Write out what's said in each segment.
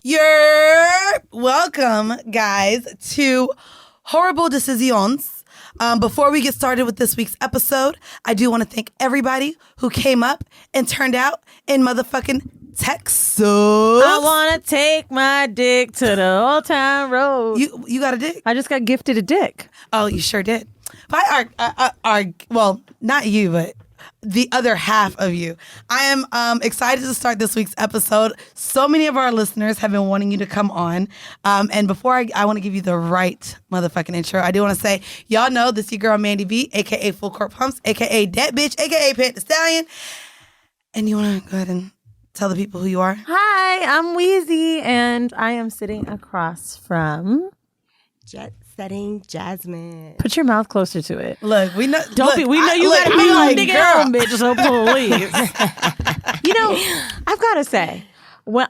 You're welcome, guys, to Whoreible Decisions. Before we get started with this week's episode, I do want to thank everybody who came up and turned out in motherfucking Texas. I want to take my dick to the Old Town Road. You got a dick? I just got gifted a dick. Oh, you sure did. By well, not you, but the other half of you. I am excited to start this week's episode. So many of our listeners have been wanting you to come on. And before I want to give you the right motherfucking intro, I do want to say, y'all know this is your girl Mandy B, a.k.a. Full Court Pumps, a.k.a. Dat Bitch, a.k.a. Pet the Stallion. And you want to go ahead and tell the people who you are? Hi, I'm Weezy, and I am sitting across from... Jet Setting Jasmine. Put your mouth closer to it. Look, we know. Don't be. We know you gotta be like, nigga, bitch. So please. You know, I've got to say, when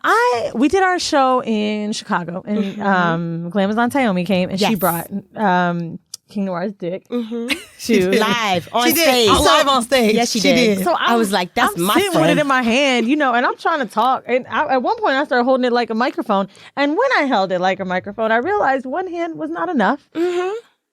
we did our show in Chicago, and Glamazon Taomi came, and she brought King Noir's dick. Live on she stage. Did. Live on stage. Yes, she did. So I was like, that's my sitting friend. with it in my hand, you know, and I'm trying to talk. And at one point, I started holding it like a microphone. And when I held it like a microphone, I realized one hand was not enough.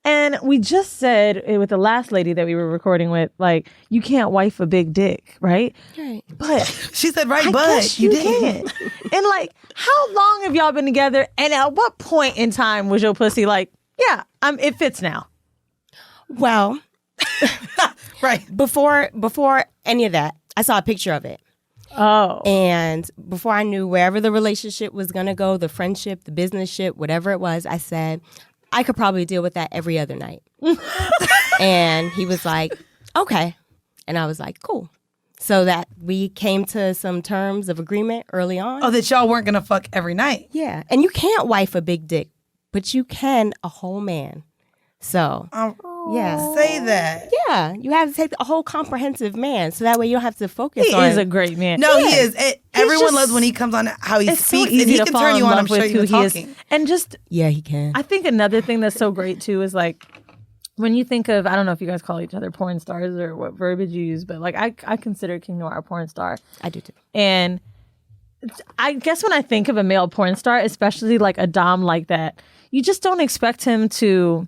And we just said with the last lady that we were recording with, like, you can't wife a big dick, right? Right. But she said, right, I but guess you can. And like, how long have y'all been together? And at what point in time was your pussy like, yeah, it fits now? Well, right. Before any of that, I saw a picture of it. Oh. And before I knew wherever the relationship was going to go, the friendship, the business ship, whatever it was, I said, I could probably deal with that every other night. And he was like, okay. And I was like, cool. So that we came to some terms of agreement early on. Oh, that y'all weren't going to fuck every night. Yeah. And you can't wife a big dick, but you can a whole man. So, yeah. Say that. Yeah. You have to take a whole comprehensive man. So that way you don't have to focus on... He is a great man. No, Yeah. he is. Everyone loves when he comes on how he it's speaks. so easy and he to can fall turn in you on, love I'm sure with you who were he is. talking. And just, Yeah, he can. I think another thing that's so great too is like, when you think of, I don't know if you guys call each other porn stars or what verbiage you use, but like I consider King Noir a porn star. I do too. And I guess when I think of a male porn star, especially like a dom like that, you just don't expect him to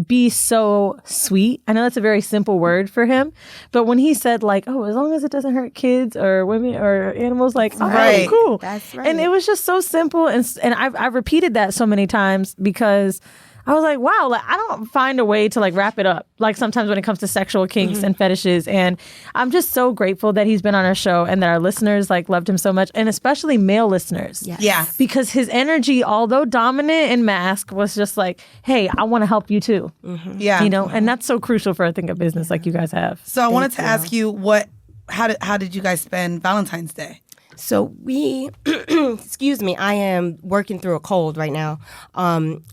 be so sweet. I know that's a very simple word for him, but when he said like, oh, as long as it doesn't hurt kids or women or animals, like, all right, cool. That's right. And it was just so simple. And I've repeated that so many times because I was like, wow, like I don't find a way to like wrap it up. Like sometimes when it comes to sexual kinks and fetishes. And I'm just so grateful that he's been on our show and that our listeners like loved him so much. And especially male listeners. Yes. Yeah. Because his energy, although dominant and mask, was just like, hey, I want to help you too. Yeah. You know, and that's so crucial for I think a business like you guys have. So I wanted to ask you how did you guys spend Valentine's Day? So we, excuse me, I am working through a cold right now.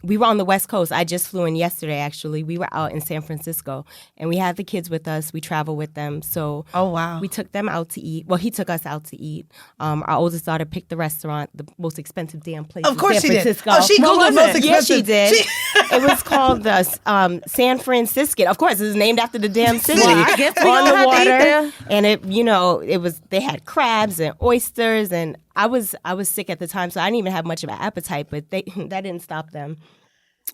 We were on the West Coast. I just flew in yesterday, actually. We were out in San Francisco, and we had the kids with us. We travel with them. So Oh, wow. we took them out to eat. Well, he took us out to eat. Our oldest daughter picked the restaurant, the most expensive damn place Of course in San she did. Francisco. Oh, she Googled most expensive. Yes, she did. It was called the San Francisco. Of course, it's named after the damn city. Well, I guess we on gonna the have to eat water. there. And they had crabs and oysters, and I was sick at the time, so I didn't even have much of an appetite, but that didn't stop them.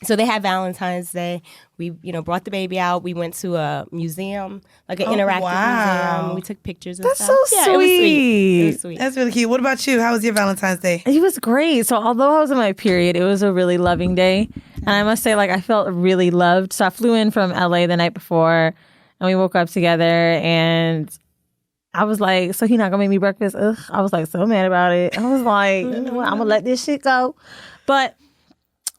So they had Valentine's Day. We, brought the baby out. We went to a museum, like an interactive museum. We took pictures and That's stuff. so Yeah, sweet. it was sweet. It was sweet. That's really cute. What about you? How was your Valentine's Day? It was great. So although I was in my period, it was a really loving day. And I must say, like, I felt really loved. So I flew in from LA the night before and we woke up together and I was like, so he not gonna make me breakfast? Ugh. I was like so mad about it. I was like, you know what? I'm gonna let this shit go. But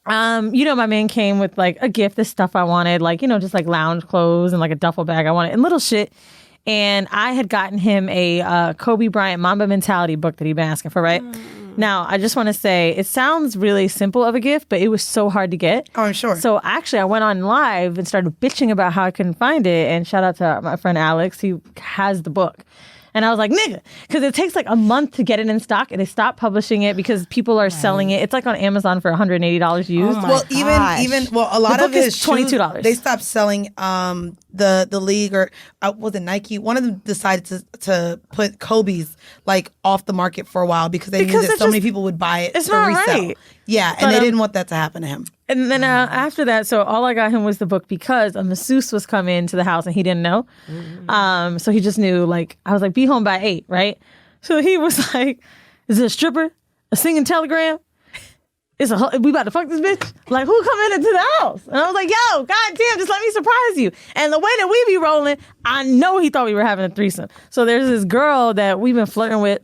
my man came with like a gift, this stuff I wanted, like, just like lounge clothes and like a duffel bag I wanted and little shit. And I had gotten him a Kobe Bryant Mamba Mentality book that he'd been asking for, right? Now, I just want to say, it sounds really simple of a gift, but it was so hard to get. Oh, I'm sure. So actually, I went on live and started bitching about how I couldn't find it. And shout out to my friend Alex, who has the book. And I was like, nigga, because it takes like a month to get it in stock, and they stopped publishing it because people are selling it. It's like on Amazon for $180 used. Oh my Well, gosh. even a lot The of book is his shoes, $22. they stopped selling the league, or was it Nike? One of them decided to put Kobe's like off the market for a while because they knew that so many people would buy it it's to not resell. right. Yeah, and they didn't want that to happen to him. And then after that, so all I got him was the book because a masseuse was coming to the house and he didn't know. So he just knew, like, I was like, be home by 8, right? So he was like, is it a stripper? A singing telegram? We about to fuck this bitch? Like, who coming into the house? And I was like, yo, goddamn, just let me surprise you. And the way that we be rolling, I know he thought we were having a threesome. So there's this girl that we've been flirting with.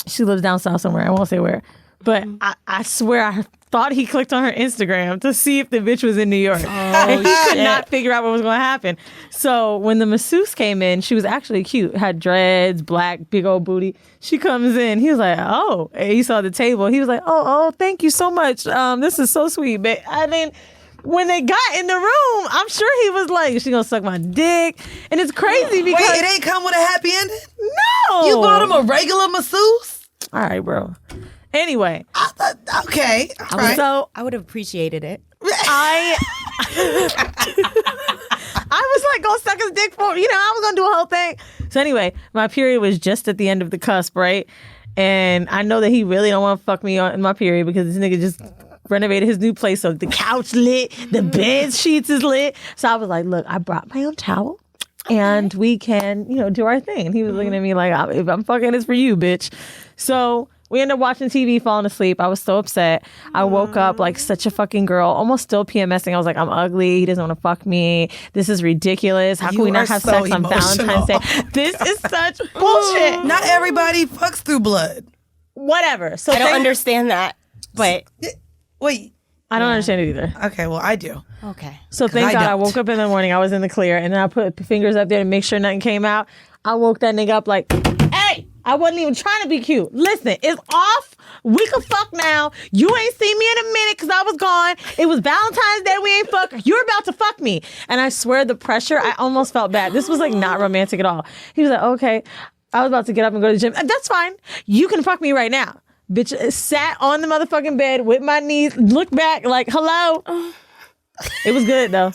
She lives down south somewhere. I won't say where. But I swear I thought he clicked on her Instagram to see if the bitch was in New York. And he could not figure out what was going to happen. So when the masseuse came in, she was actually cute. Had dreads, black, big old booty. She comes in. He was like, oh. And he saw the table. He was like, oh, thank you so much. This is so sweet. But I mean, when they got in the room, I'm sure he was like, she gonna suck my dick. And it's crazy because... Wait, it ain't come with a happy ending? No! You bought him a regular masseuse? All right, bro. Anyway. Okay. All right. So I would have appreciated it. I was like gonna suck his dick for, I was gonna do a whole thing. So anyway, my period was just at the end of the cusp, right? And I know that he really don't want to fuck me in my period because this nigga just renovated his new place. So the couch lit, the bed sheets is lit. So I was like, look, I brought my own towel and we can, do our thing. And he was looking at me like, if I'm fucking, it's for you, bitch. So we ended up watching TV, falling asleep. I was so upset. I woke up like such a fucking girl, almost still PMSing. I was like, I'm ugly. He doesn't want to fuck me. This is ridiculous. How can we not have sex on Valentine's Day? This is such bullshit. Not everybody fucks through blood. Whatever. So I don't understand that, but Wait. I don't understand it either. Okay, well, I do. okay. So thank I God I don't. woke up in the morning. I was in the clear, and then I put fingers up there to make sure nothing came out. I woke that nigga up like, hey, I wasn't even trying to be cute. Listen, it's off. We can fuck now. You ain't seen me in a minute because I was gone. It was Valentine's Day. We ain't fuck. You're about to fuck me. And I swear the pressure, I almost felt bad. This was like not romantic at all. He was like, okay. I was about to get up and go to the gym. That's fine. You can fuck me right now. Bitch sat on the motherfucking bed with my knees, looked back like, hello. It was good though.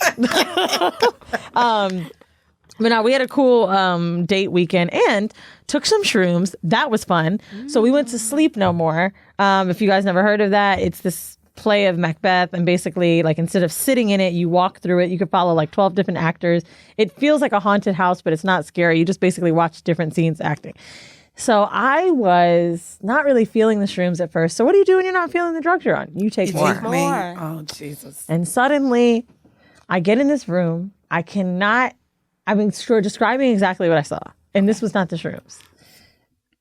But now we had a cool date weekend and took some shrooms. That was fun. So we went to Sleep No More. If you guys never heard of that, it's this play of Macbeth. And basically, like, instead of sitting in it, you walk through it. You could follow like 12 different actors. It feels like a haunted house, but it's not scary. You just basically watch different scenes acting. So I was not really feeling the shrooms at first. So what do you do when you're not feeling the drugs you're on? You take more. Take me. Oh, Jesus. And suddenly, I get in this room. Describing exactly what I saw. And this was not the shrooms.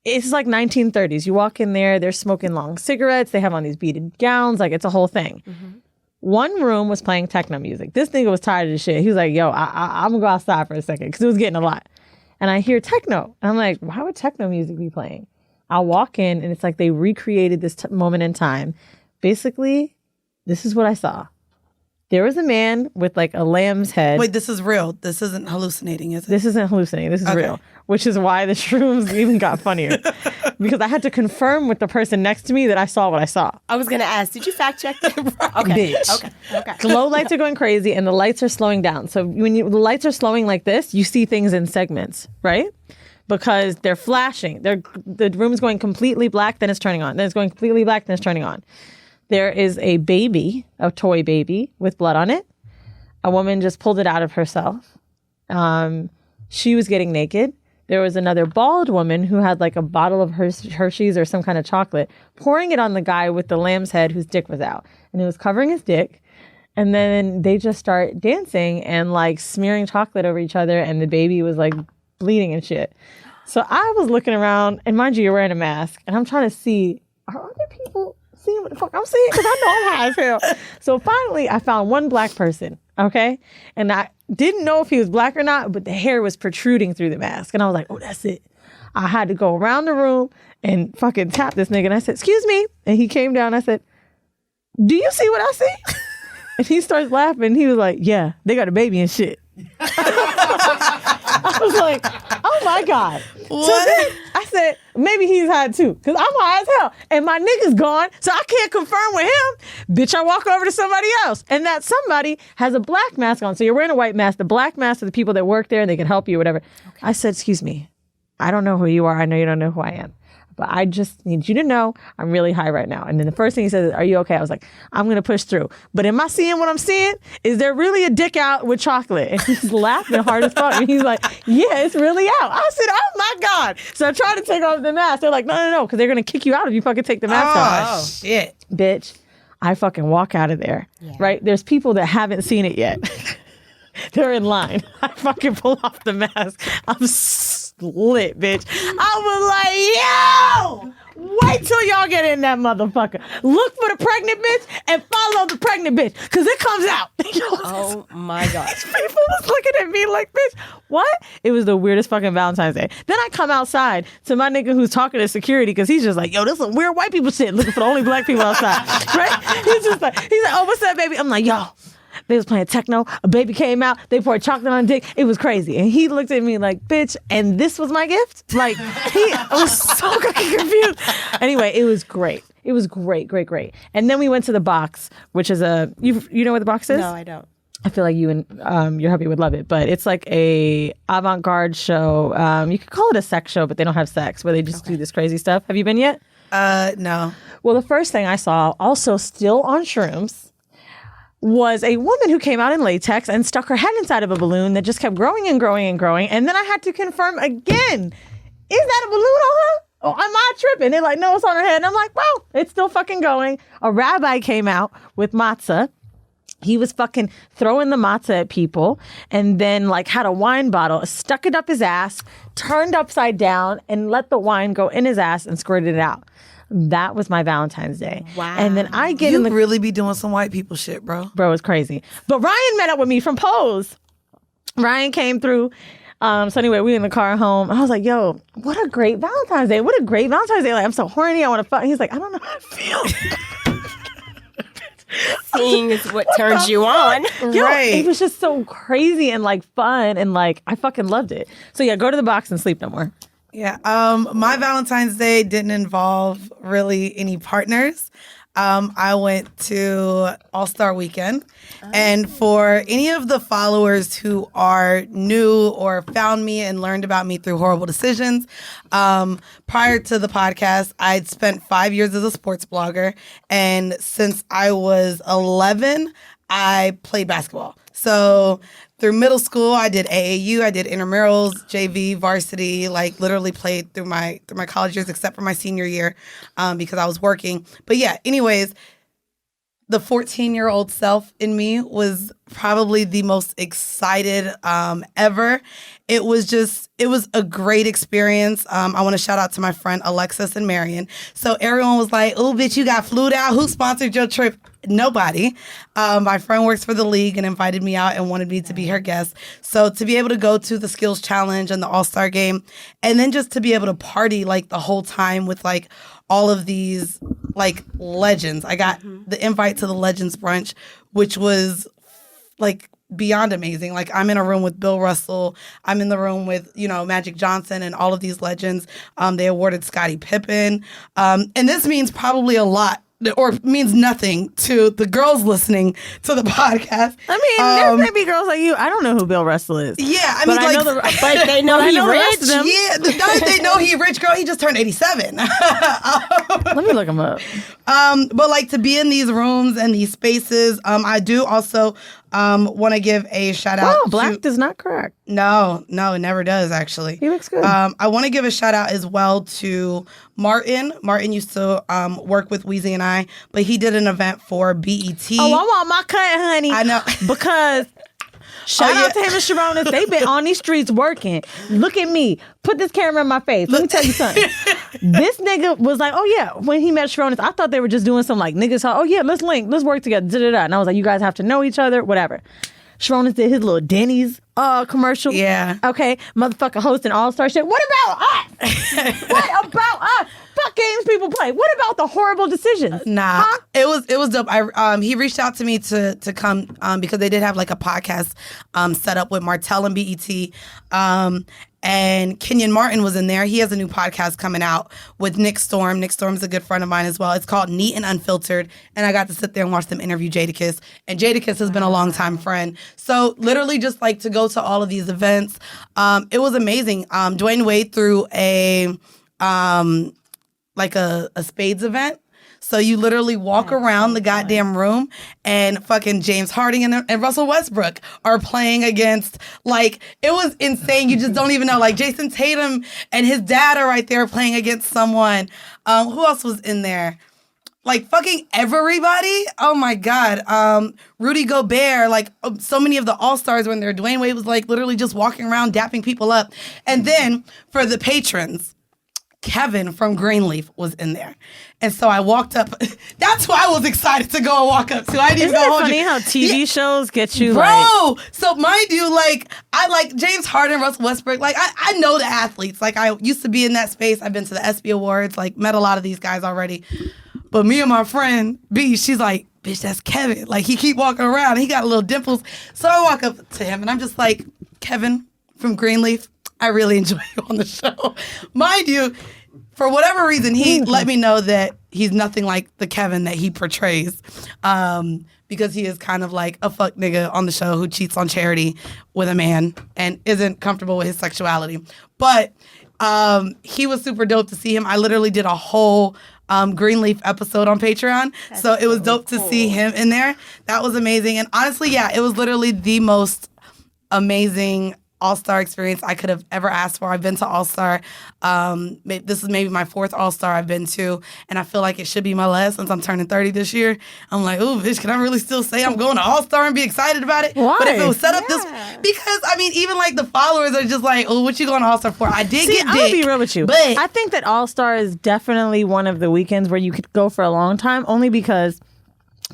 It's like 1930s. You walk in there, they're smoking long cigarettes. They have on these beaded gowns. Like, it's a whole thing. Mm-hmm. One room was playing techno music. This nigga was tired of this shit. He was like, yo, I'm going to go outside for a second because it was getting a lot. And I hear techno. And I'm like, why would techno music be playing? I walk in and it's like they recreated this moment in time. Basically, this is what I saw. There was a man with like a lamb's head. Wait, this is real. This isn't hallucinating, is it? This isn't hallucinating. This is real. Which is why the shrooms even got funnier. Because I had to confirm with the person next to me that I saw what I saw. I was gonna ask, did you fact check that? Okay. Bitch. Okay. Glow lights are going crazy and the lights are slowing down. So when the lights are slowing like this, you see things in segments, right? Because they're flashing. The room's going completely black, then it's turning on. Then it's going completely black, then it's turning on. There is a baby, a toy baby with blood on it. A woman just pulled it out of herself. She was getting naked. There was another bald woman who had like a bottle of Hershey's or some kind of chocolate, pouring it on the guy with the lamb's head whose dick was out. And it was covering his dick. And then they just start dancing and like smearing chocolate over each other. And the baby was like bleeding and shit. So I was looking around, and mind you, you're wearing a mask. And I'm trying to see, are other people seeing what the fuck I'm seeing? Because I know I'm high as hell. So finally, I found one black person, okay? And I didn't know if he was black or not, but the hair was protruding through the mask. And I was like, oh, that's it. I had to go around the room and fucking tap this nigga. And I said, excuse me. And he came down. I said, do you see what I see? And he starts laughing. He was like, yeah, they got a baby and shit. I was like, oh my God. So then I said, maybe he's high too. Because I'm high as hell. And my nigga's gone, so I can't confirm with him. Bitch, I walk over to somebody else. And that somebody has a black mask on. So you're wearing a white mask. The black mask are the people that work there and they can help you, whatever. Okay. I said, excuse me. I don't know who you are. I know you don't know who I am. But I just need you to know I'm really high right now. And then the first thing he said is, are you okay? I was like, I'm going to push through. But am I seeing what I'm seeing? Is there really a dick out with chocolate? And he's laughing hard as fuck. And he's like, yeah, it's really out. I said, oh my God. So I tried to take off the mask. They're like, no, because they're going to kick you out if you fucking take the mask off. Oh, shit. Bitch, I fucking walk out of there. Yeah. Right? There's people that haven't seen it yet. They're in line. I fucking pull off the mask. I'm lit, bitch. I was like, yo, wait till y'all get in that motherfucker. Look for the pregnant bitch and follow the pregnant bitch, because it comes out. Oh my God. People was looking at me like, bitch, what? It was the weirdest fucking Valentine's Day. Then I come outside to my nigga who's talking to security, because he's just like, yo, this is some weird white people shit, looking for the only black people outside. Right? He's like, oh, what's up, baby? I'm like, yo. They was playing techno. A baby came out. They poured chocolate on dick. It was crazy. And he looked at me like, bitch, and this was my gift? Like, I was so fucking confused. Anyway, it was great. It was great. And then we went to the box, which is you know what the box is? No, I don't. I feel like you and your hubby would love it, but it's like a avant-garde show. You could call it a sex show, but they don't have sex, where they just do this crazy stuff. Have you been yet? No. Well, the first thing I saw, also still on shrooms, was a woman who came out in latex and stuck her head inside of a balloon that just kept growing and growing and growing. And then I had to confirm again, is that a balloon on her? Oh, am I tripping? They're like, no, it's on her head. And I'm like, well, it's still fucking going. A rabbi came out with matzah. He was fucking throwing the matzah at people, and then like had a wine bottle, stuck it up his ass, turned upside down, and let the wine go in his ass and squirted it out. That was my Valentine's Day. Wow. And then I get You really be doing some white people shit, bro. Bro, it's crazy. But Ryan met up with me from Pose. Ryan came through. So anyway, we in the car home. I was like, yo, what a great Valentine's Day. What a great Valentine's Day. Like, I'm so horny. I want to fuck. He's like, I don't know how to feel. Seeing is what turns you on. Yo, right. It was just so crazy and like fun, and like I fucking loved it. So yeah, go to the box and sleep no more. Yeah. My Valentine's Day didn't involve really any partners. I went to All-Star Weekend. And for any of the followers who are new or found me and learned about me through Whoreible Decisions, prior to the podcast, I'd spent 5 years as a sports blogger. And since I was 11, I played basketball. So through middle school, I did AAU, I did intramurals, JV, varsity, like literally played through my college years, except for my senior year, because I was working. But yeah, anyways, the 14-year-old self in me was probably the most excited ever. It was a great experience. I want to shout out to my friend Alexis and Marion. So everyone was like, oh, bitch, you got flued out. Who sponsored your trip? Nobody. My friend works for the league and invited me out and wanted me to be her guest. So to be able to go to the skills challenge and the All-Star game, and then just to be able to party like the whole time with like all of these like legends. I got the invite to the Legends brunch, which was like beyond amazing. Like I'm in a room with Bill Russell. I'm in the room with, Magic Johnson and all of these legends. They awarded Scottie Pippen. And this means probably a lot, or means nothing to the girls listening to the podcast. I mean, there may be girls like you. I don't know who Bill Russell is. Yeah, I mean, but they know he rich. Yeah, they know he rich, girl. He just turned 87. Let me look him up. But like to be in these rooms and these spaces, I do also want to give a shout out. Oh, black does not crack. No, it never does, actually. He looks good. I want to give a shout out as well to Martin. Martin used to work with Weezy and I, but he did an event for BET. Oh, I want my cut, honey. I know. Because shout out to him and Sharonis. They've been on these streets working. Look at me. Put this camera in my face. Let me tell you something. This nigga was like, oh yeah, when he met Sharonis, I thought they were just doing some like niggas, oh yeah, let's link, let's work together. Da-da-da. And I was like, you guys have to know each other, whatever. Sharonis did his little Denny's commercial. Yeah. Okay. Motherfucker hosting All-Star shit. What about us? What about us? Fuck games people play. What about the Whoreible Decisions? Nah, huh? It was dope. He reached out to me to come because they did have like a podcast set up with Martell and BET. and Kenyon Martin was in there. He has a new podcast coming out with Nick Storm. Nick Storm's a good friend of mine as well. It's called Neat and Unfiltered, and I got to sit there and watch them interview Jadakiss. And Jadakiss has been a longtime friend. So literally just like to go to all of these events, it was amazing. Dwayne Wade threw a spades event. So you literally walk around the goddamn room and fucking James Harden and Russell Westbrook are playing against, like, it was insane. You just don't even know. Like, Jason Tatum and his dad are right there playing against someone. Who else was in there? Like, fucking everybody. Oh, my God. Rudy Gobert, like, so many of the All-Stars were in there. Dwayne Wade was, like, literally just walking around dapping people up. And then for the patrons, Kevin from Greenleaf was in there. And so I walked up. That's why I was excited to go and walk up to. I didn't Isn't even it hold funny you. how TV shows get you, Bro, like... so mind you, like, I like James Harden, Russell Westbrook. Like, I know the athletes. Like, I used to be in that space. I've been to the ESPY Awards, like, met a lot of these guys already. But me and my friend, B, she's like, bitch, that's Kevin. Like, he keep walking around. He got little dimples. So I walk up to him, and I'm just like, Kevin from Greenleaf, I really enjoy you on the show. Mind you, for whatever reason, he let me know that he's nothing like the Kevin that he portrays, because he is kind of like a fuck nigga on the show who cheats on Charity with a man and isn't comfortable with his sexuality. But he was super dope to see him. I literally did a whole Greenleaf episode on Patreon. So it was dope to see him in there. That was amazing. And honestly, yeah, it was literally the most amazing All-Star experience I could have ever asked for. I've been to All-Star. This is maybe my 4th All-Star I've been to, and I feel like it should be my last since I'm turning 30 this year. I'm like, ooh, bitch, can I really still say I'm going to All-Star and be excited about it? Why? But if it was set up this, because, I mean, even like the followers are just like, oh, what you going to All-Star for? I did get I'm dick. gonna be real with you. But I think that All-Star is definitely one of the weekends where you could go for a long time, only because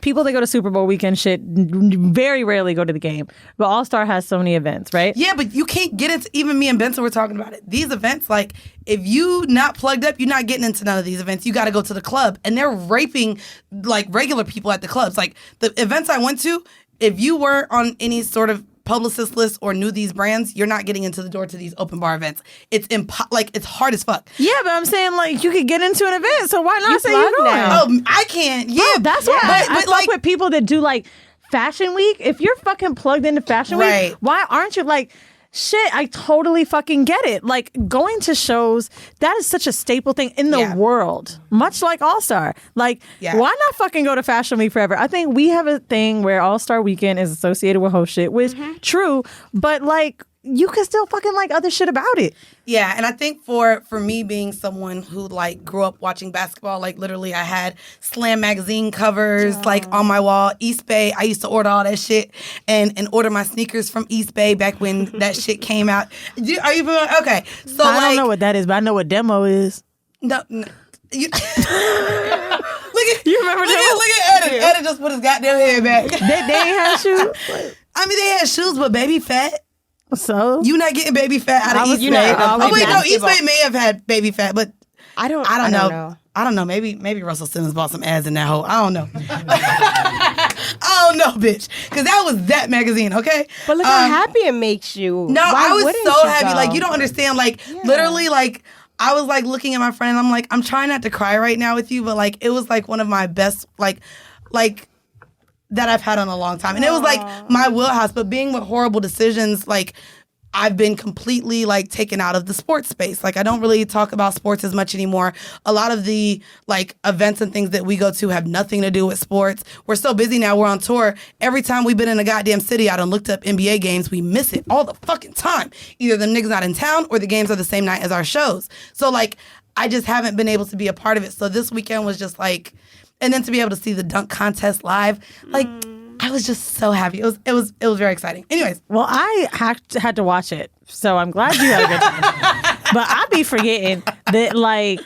people that go to Super Bowl weekend shit very rarely go to the game. But All-Star has so many events, right? yeah, but you can't get into, even me and Benson were talking about it. These events, like, if you not plugged up, you're not getting into none of these events. You got to go to the club. And they're raping, like, regular people at the clubs. Like, the events I went to, if you weren't on any sort of publicist list or knew these brands, you're not getting into the door to these open bar events. It's it's hard as fuck. Yeah, but I'm saying, like, you could get into an event, so why not You say plug you're going? now. Oh, I can't. Yeah, That's why But I fuck like, with people that do, like, Fashion Week. If you're fucking plugged into Fashion Right. Week, why aren't you, like... Shit, I totally fucking get it. Like, going to shows, that is such a staple thing in the Yeah. world. Much like All-Star. Like, Yeah. why not fucking go to Fashion Week forever? I think we have a thing where All-Star Weekend is associated with whole shit, which, true, but, like, you can still fucking like other shit about it. Yeah, and I think for me being someone who like grew up watching basketball, like literally I had Slam magazine covers like on my wall. East Bay, I used to order all that shit and order my sneakers from East Bay back when that shit came out. Are you familiar? Okay, so I like, don't know what that is, but I know what demo is. no you, look at You remember look at Edit. Edit just put his goddamn head back. They ain't have shoes. I mean, they had shoes, but baby fat. So You not getting baby fat out of East you Bay. know, Oh wait, no, East basketball. Bay may have had baby fat, but I don't I don't know. know. I don't know. Maybe Russell Simmons bought some ads in that hole. I don't know. I don't know, bitch. Because that was that magazine, okay? But look how happy it makes you. No, Why I was wouldn't so you happy. go? Like, you don't understand. Like, literally, like, I was, like, looking at my friend, and I'm like, I'm trying not to cry right now with you, but, like, it was, like, one of my best, like, that I've had in a long time. And it was, like, my wheelhouse. But being with Whoreible Decisions, like, I've been completely like taken out of the sports space. Like, I don't really talk about sports as much anymore. A lot of the like events and things that we go to have nothing to do with sports. We're so busy now. We're on tour. Every time we've been in a goddamn city, I done looked up NBA games. We miss it all the fucking time. Either the niggas not in town or the games are the same night as our shows. So like, I just haven't been able to be a part of it. So this weekend was just like, and then to be able to see the dunk contest live, like. I was just so happy. It was very exciting. Anyways. well, I had to watch it, so I'm glad you had a good time. But I be forgetting that like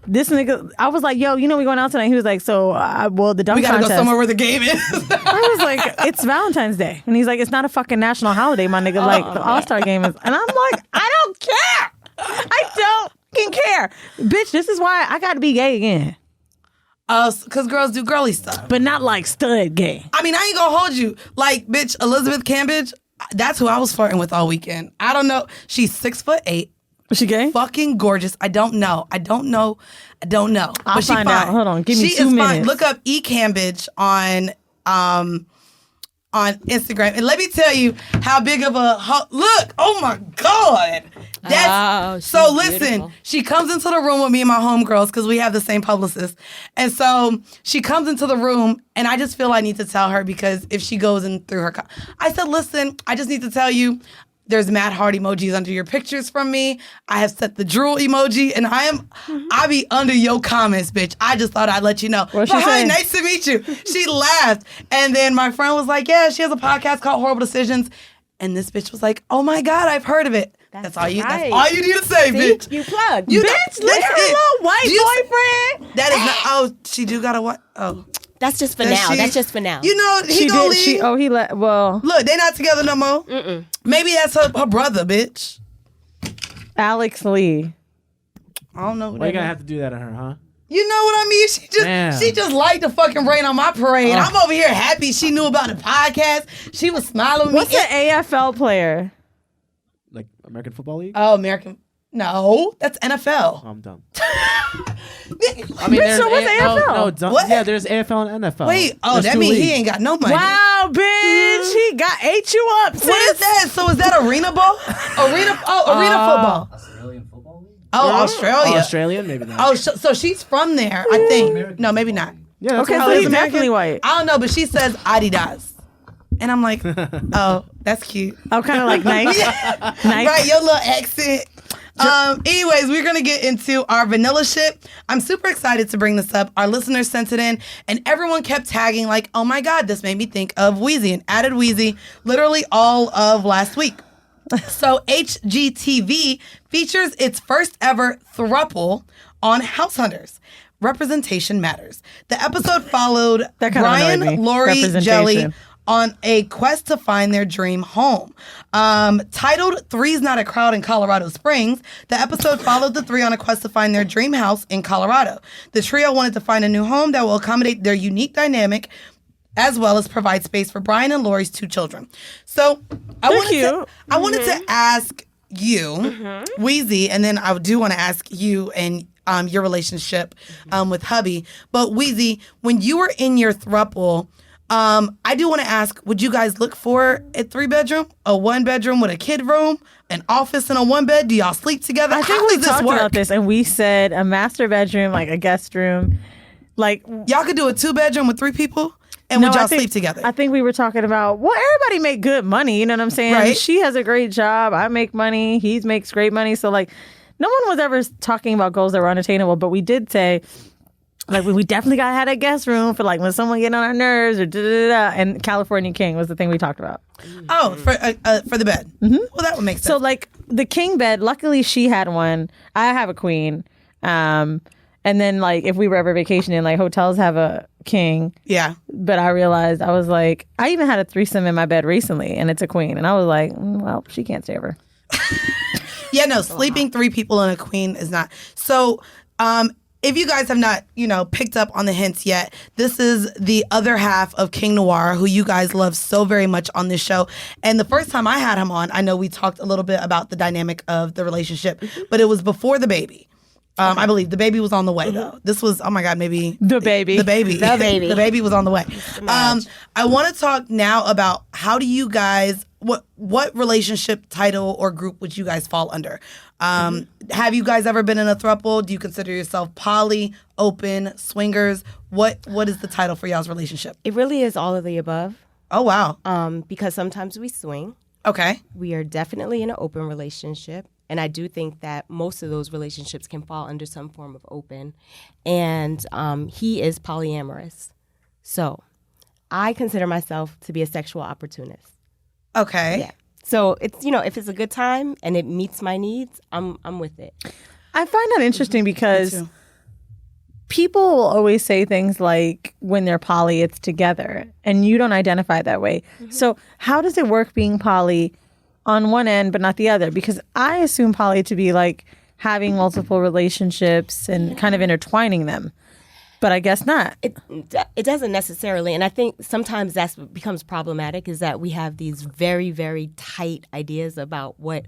this nigga. I was like, yo, you know we going out tonight. He was like, so well the dunk We gotta contest. go somewhere where the game is. I was like, it's Valentine's Day, and he's like, it's not a fucking national holiday, my nigga. Like the All-Star game is, and I'm like, I don't care. I don't fucking care, bitch. This is why I got to be gay again. Because girls do girly stuff. But not like stud gay. I mean, I ain't gonna hold you. Like, bitch, Elizabeth Cambridge, that's who I was flirting with all weekend. I don't know. She's 6'8". Was she gay? Fucking gorgeous. I don't know. I'll But she find fine. out. Hold on. Give me she 2 is minutes. Fine. Look up Cambridge on Instagram. And let me tell you how big of a look. Oh my God. That's so listen, beautiful. she comes into the room with me and my homegirls because we have the same publicist. And so she comes into the room and I just feel I need to tell her because if she goes in through her I said, listen, I just need to tell you there's mad heart emojis under your pictures from me. I have set the drool emoji and I be under your comments, bitch. I just thought I'd let you know. What's But she hi, saying? nice to meet you. She laughed. And then my friend was like, yeah, she has a podcast called Whoreible Decisions. And this bitch was like, oh my God, I've heard of it. That's all you right. That's all you need to say, bitch. You plugged. You Bitch, know, look at her that's it. little white Do you- boyfriend. That is not, oh, she do got a what? Oh. That's just for Does now. she- That's just for now. You know, he She gonna did. leave. He let. Well, Look, they not together no more. Maybe that's her brother, bitch. Alex Lee. I don't know who Why you that gotta is. have to do that to her, huh? You know what I mean? Damn. She just liked to fucking rain on my parade. I'm over here happy she knew about the podcast. She was smiling with What's me. an AFL player? Like American Football League? Oh, American. No, that's NFL. Oh, I'm dumb. I I mean, so what's AFL? No, yeah, there's AFL and NFL. Wait, oh, There's that two means he leagues. ain't got no money. Wow, bitch! He ate you up, sis. What is that? So is that arena ball? Arena football. Australian Football League? Oh, Australia. Australian, maybe not. Oh, so she's from there, I think. No, maybe not. yeah, that's Okay, what so it he's is. definitely white. I don't know, but she says Adidas. And I'm like, oh, that's cute. Oh, kind of like nice. Nice. Right, your little accent. Anyways, we're going to get into our vanilla shit. I'm super excited to bring this up. Our listeners sent it in, and everyone kept tagging like, oh my God, this made me think of Weezy, and added Weezy literally all of last week. So HGTV features its first ever throuple on House Hunters. Representation matters. The episode followed That kinda Brian, annoyed me. Lori, Jelly Representation. on a quest to find their dream home. Titled Three's Not a Crowd in Colorado Springs, the episode followed the three on a quest to find their dream house in Colorado. The trio wanted to find a new home that will accommodate their unique dynamic as well as provide space for Brian and Lori's 2 children. So I wanted to ask you, Weezy, and then I do want to ask you and your relationship with hubby. But Weezy, when you were in your throuple, I do want to ask, would you guys look for a 3-bedroom, a 1-bedroom with a kid room, an office and a 1-bed? Do y'all sleep together? I think How we does this talked work? about this, and we said a master bedroom, like a guest room, like. Y'all could do a 2-bedroom with 3 people, and would y'all sleep together? I think we were talking about, well, everybody make good money. You know what I'm saying? Right. She has a great job. I make money. He makes great money. So like, no one was ever talking about goals that were unattainable. But we did say, like, we definitely got to have a guest room for like when someone getting on our nerves or da-da-da-da. And California King was the thing we talked about. Oh, for the bed. Mm-hmm. Well, that would make sense. So like the king bed, luckily she had one. I have a queen. And then like if we were ever vacationing, like hotels have a king. yeah. But I realized, I was like, I even had a threesome in my bed recently, and it's a queen. And I was like, well, she can't stay over. Yeah, no, sleeping 3 people in a queen is not. So, if you guys have not, picked up on the hints yet, this is the other half of King Noir, who you guys love so very much on this show. And the first time I had him on, I know we talked a little bit about the dynamic of the relationship, but it was before the baby. I believe the baby was on the way though. This was, oh my God, maybe The baby. The baby. The baby. The baby was on the way. I want to talk now about how do you guys, what relationship title or group would you guys fall under? Have you guys ever been in a throuple? Do you consider yourself poly, open, swingers? What is the title for y'all's relationship? It really is all of the above. Oh, wow. Because sometimes we swing. Okay. We are definitely in an open relationship. And I do think that most of those relationships can fall under some form of open. And he is polyamorous. So I consider myself to be a sexual opportunist. Okay. Yeah. So it's, if it's a good time and it meets my needs, I'm with it. I find that interesting because too. people will always say things like when they're poly, it's together, and you don't identify that way. So how does it work being poly on one end but not the other? Because I assume poly to be like having multiple relationships and kind of intertwining them, but I guess not. It doesn't necessarily, and I think sometimes that's what becomes problematic, is that we have these very, very tight ideas about what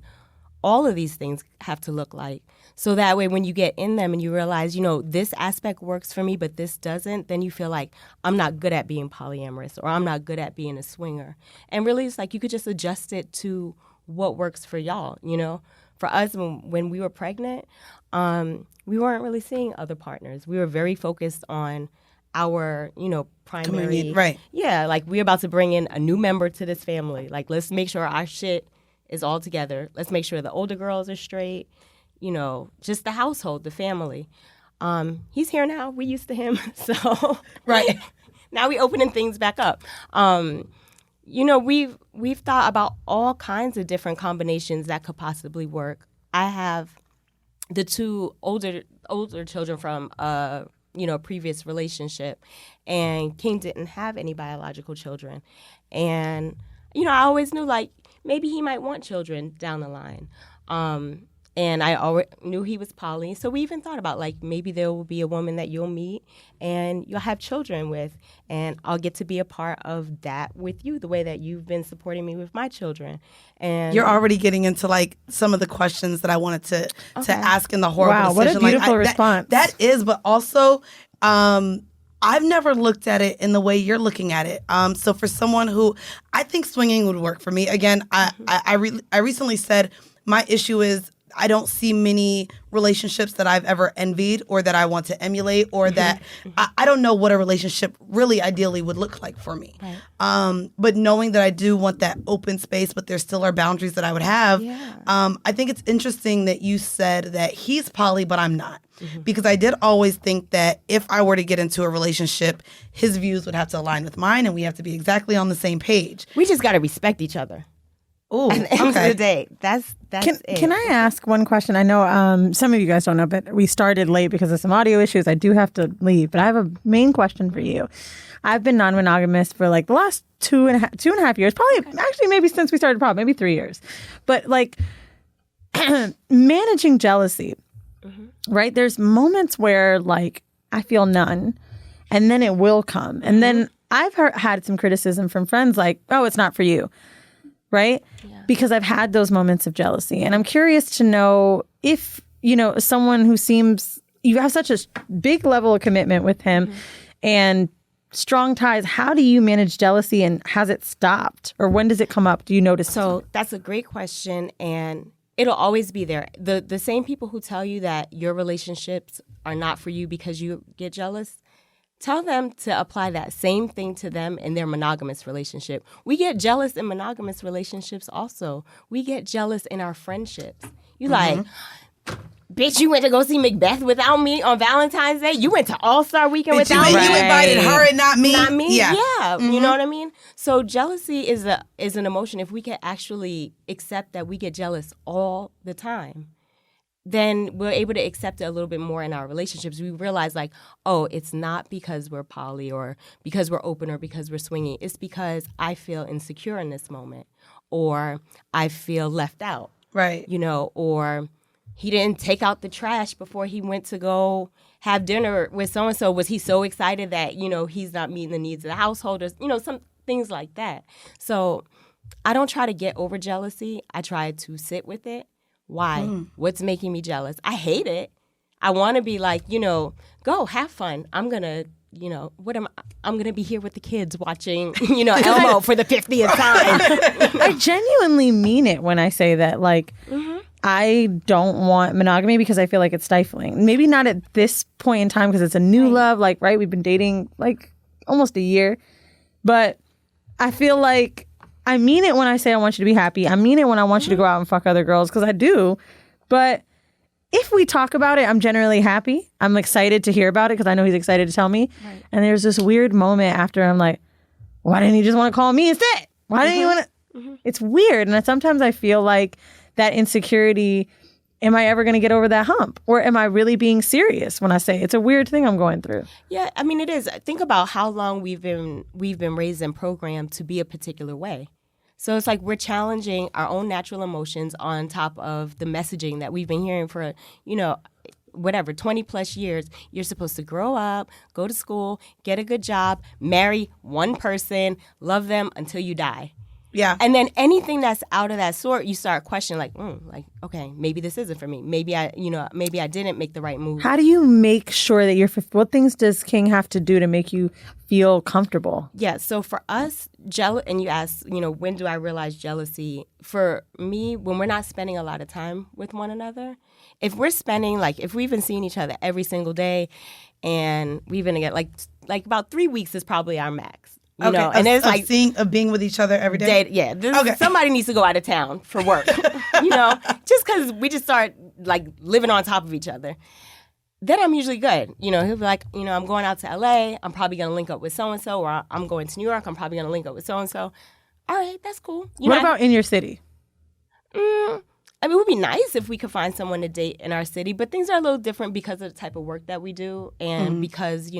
all of these things have to look like. So that way, when you get in them and you realize, this aspect works for me, but this doesn't, then you feel like I'm not good at being polyamorous or I'm not good at being a swinger. And really, it's like you could just adjust it to what works for y'all, For us, when we were pregnant, we weren't really seeing other partners. We were very focused on our, primary. Community, right. Yeah, like we're about to bring in a new member to this family. Like, let's make sure our shit is all together. Let's make sure the older girls are straight. Just the household, the family. He's here now. We used to him. So Right. now we opening things back up. We've thought about all kinds of different combinations that could possibly work. I have the two older children from previous relationship, and King didn't have any biological children. And I always knew like maybe he might want children down the line. And I always knew he was poly. So we even thought about, like, maybe there will be a woman that you'll meet and you'll have children with. And I'll get to be a part of that with you, the way that you've been supporting me with my children. And You're already getting into, like, some of the questions that I wanted to ask in the Whoreible what a decision. beautiful response. That is, but also, I've never looked at it in the way you're looking at it. So for someone who, I think swinging would work for me. Again, I recently said my issue is I don't see many relationships that I've ever envied or that I want to emulate or that I don't know what a relationship really ideally would look like for me. Right. But knowing that I do want that open space, but there still are boundaries that I would have. Yeah. I think it's interesting that you said that he's poly, but I'm not. Because I did always think that if I were to get into a relationship, his views would have to align with mine and we have to be exactly on the same page. We just got to respect each other. Ooh, At the end of the day, that's it. Can I ask one question? I know some of you guys don't know, but we started late because of some audio issues. I do have to leave, but I have a main question for you. I've been non-monogamous for like the last two and a half years, probably actually maybe since we started pod, maybe 3 years. But like managing jealousy, right? There's moments where like I feel none, and then it will come. And then I've had some criticism from friends like, oh, it's not for you. Right? Yeah. Because I've had those moments of jealousy. And I'm curious to know if, someone who seems, you have such a big level of commitment with him and strong ties, how do you manage jealousy and has it stopped? Or when does it come up? Do you notice? So that's a great question. And it'll always be there. The same people who tell you that your relationships are not for you because you get jealous, tell them to apply that same thing to them in their monogamous relationship. We get jealous in monogamous relationships also. We get jealous in our friendships. You like, bitch, you went to go see Macbeth without me on Valentine's Day? You went to All-Star Weekend without me? You invited her and not me? Not me? Yeah. You know what I mean? So jealousy is an emotion. If we can actually accept that we get jealous all the time, then we're able to accept it a little bit more in our relationships. We realize like, oh, it's not because we're poly or because we're open or because we're swinging. It's because I feel insecure in this moment or I feel left out. Right. Or he didn't take out the trash before he went to go have dinner with so-and-so. Was he so excited that, he's not meeting the needs of the household or, some things like that. So I don't try to get over jealousy. I try to sit with it. Why? What's making me jealous? I hate it. I want to be like, go have fun. I'm going to, I'm going to be here with the kids watching, Elmo for the 50th time. I genuinely mean it when I say that. Like, I don't want monogamy because I feel like it's stifling. Maybe not at this point in time because it's a new love. Like, right? We've been dating like almost a year. But I feel like I mean it when I say I want you to be happy. I mean it when I want you to go out and fuck other girls because I do. But if we talk about it, I'm generally happy. I'm excited to hear about it because I know he's excited to tell me. Right. And there's this weird moment after I'm like, why didn't he just want to call me instead? Why didn't he want to? It's weird. And sometimes I feel like that insecurity, am I ever going to get over that hump? Or am I really being serious when I say it's a weird thing I'm going through? Yeah, I mean, it is. Think about how long we've been raised and programmed to be a particular way. So it's like we're challenging our own natural emotions on top of the messaging that we've been hearing for, 20 plus years. You're supposed to grow up, go to school, get a good job, marry one person, love them until you die. Yeah. And then anything that's out of that sort, you start questioning, like, okay, maybe this isn't for me. Maybe I didn't make the right move. How do you make sure that what things does King have to do to make you feel comfortable? Yeah, so for us, and you asked, when do I realize jealousy? For me, when we're not spending a lot of time with one another, if we're spending, if we've been seeing each other every single day, and we've been together, like about 3 weeks is probably our max. You know, and it's of being with each other every day. Somebody needs to go out of town for work. Just because we just start living on top of each other. Then I'm usually good. He'll be like, I'm going out to LA. I'm probably gonna link up with so and so, or I'm going to New York. I'm probably gonna link up with so and so. All right, that's cool. What about in your city? It would be nice if we could find someone to date in our city, but things are a little different because of the type of work that we do, and because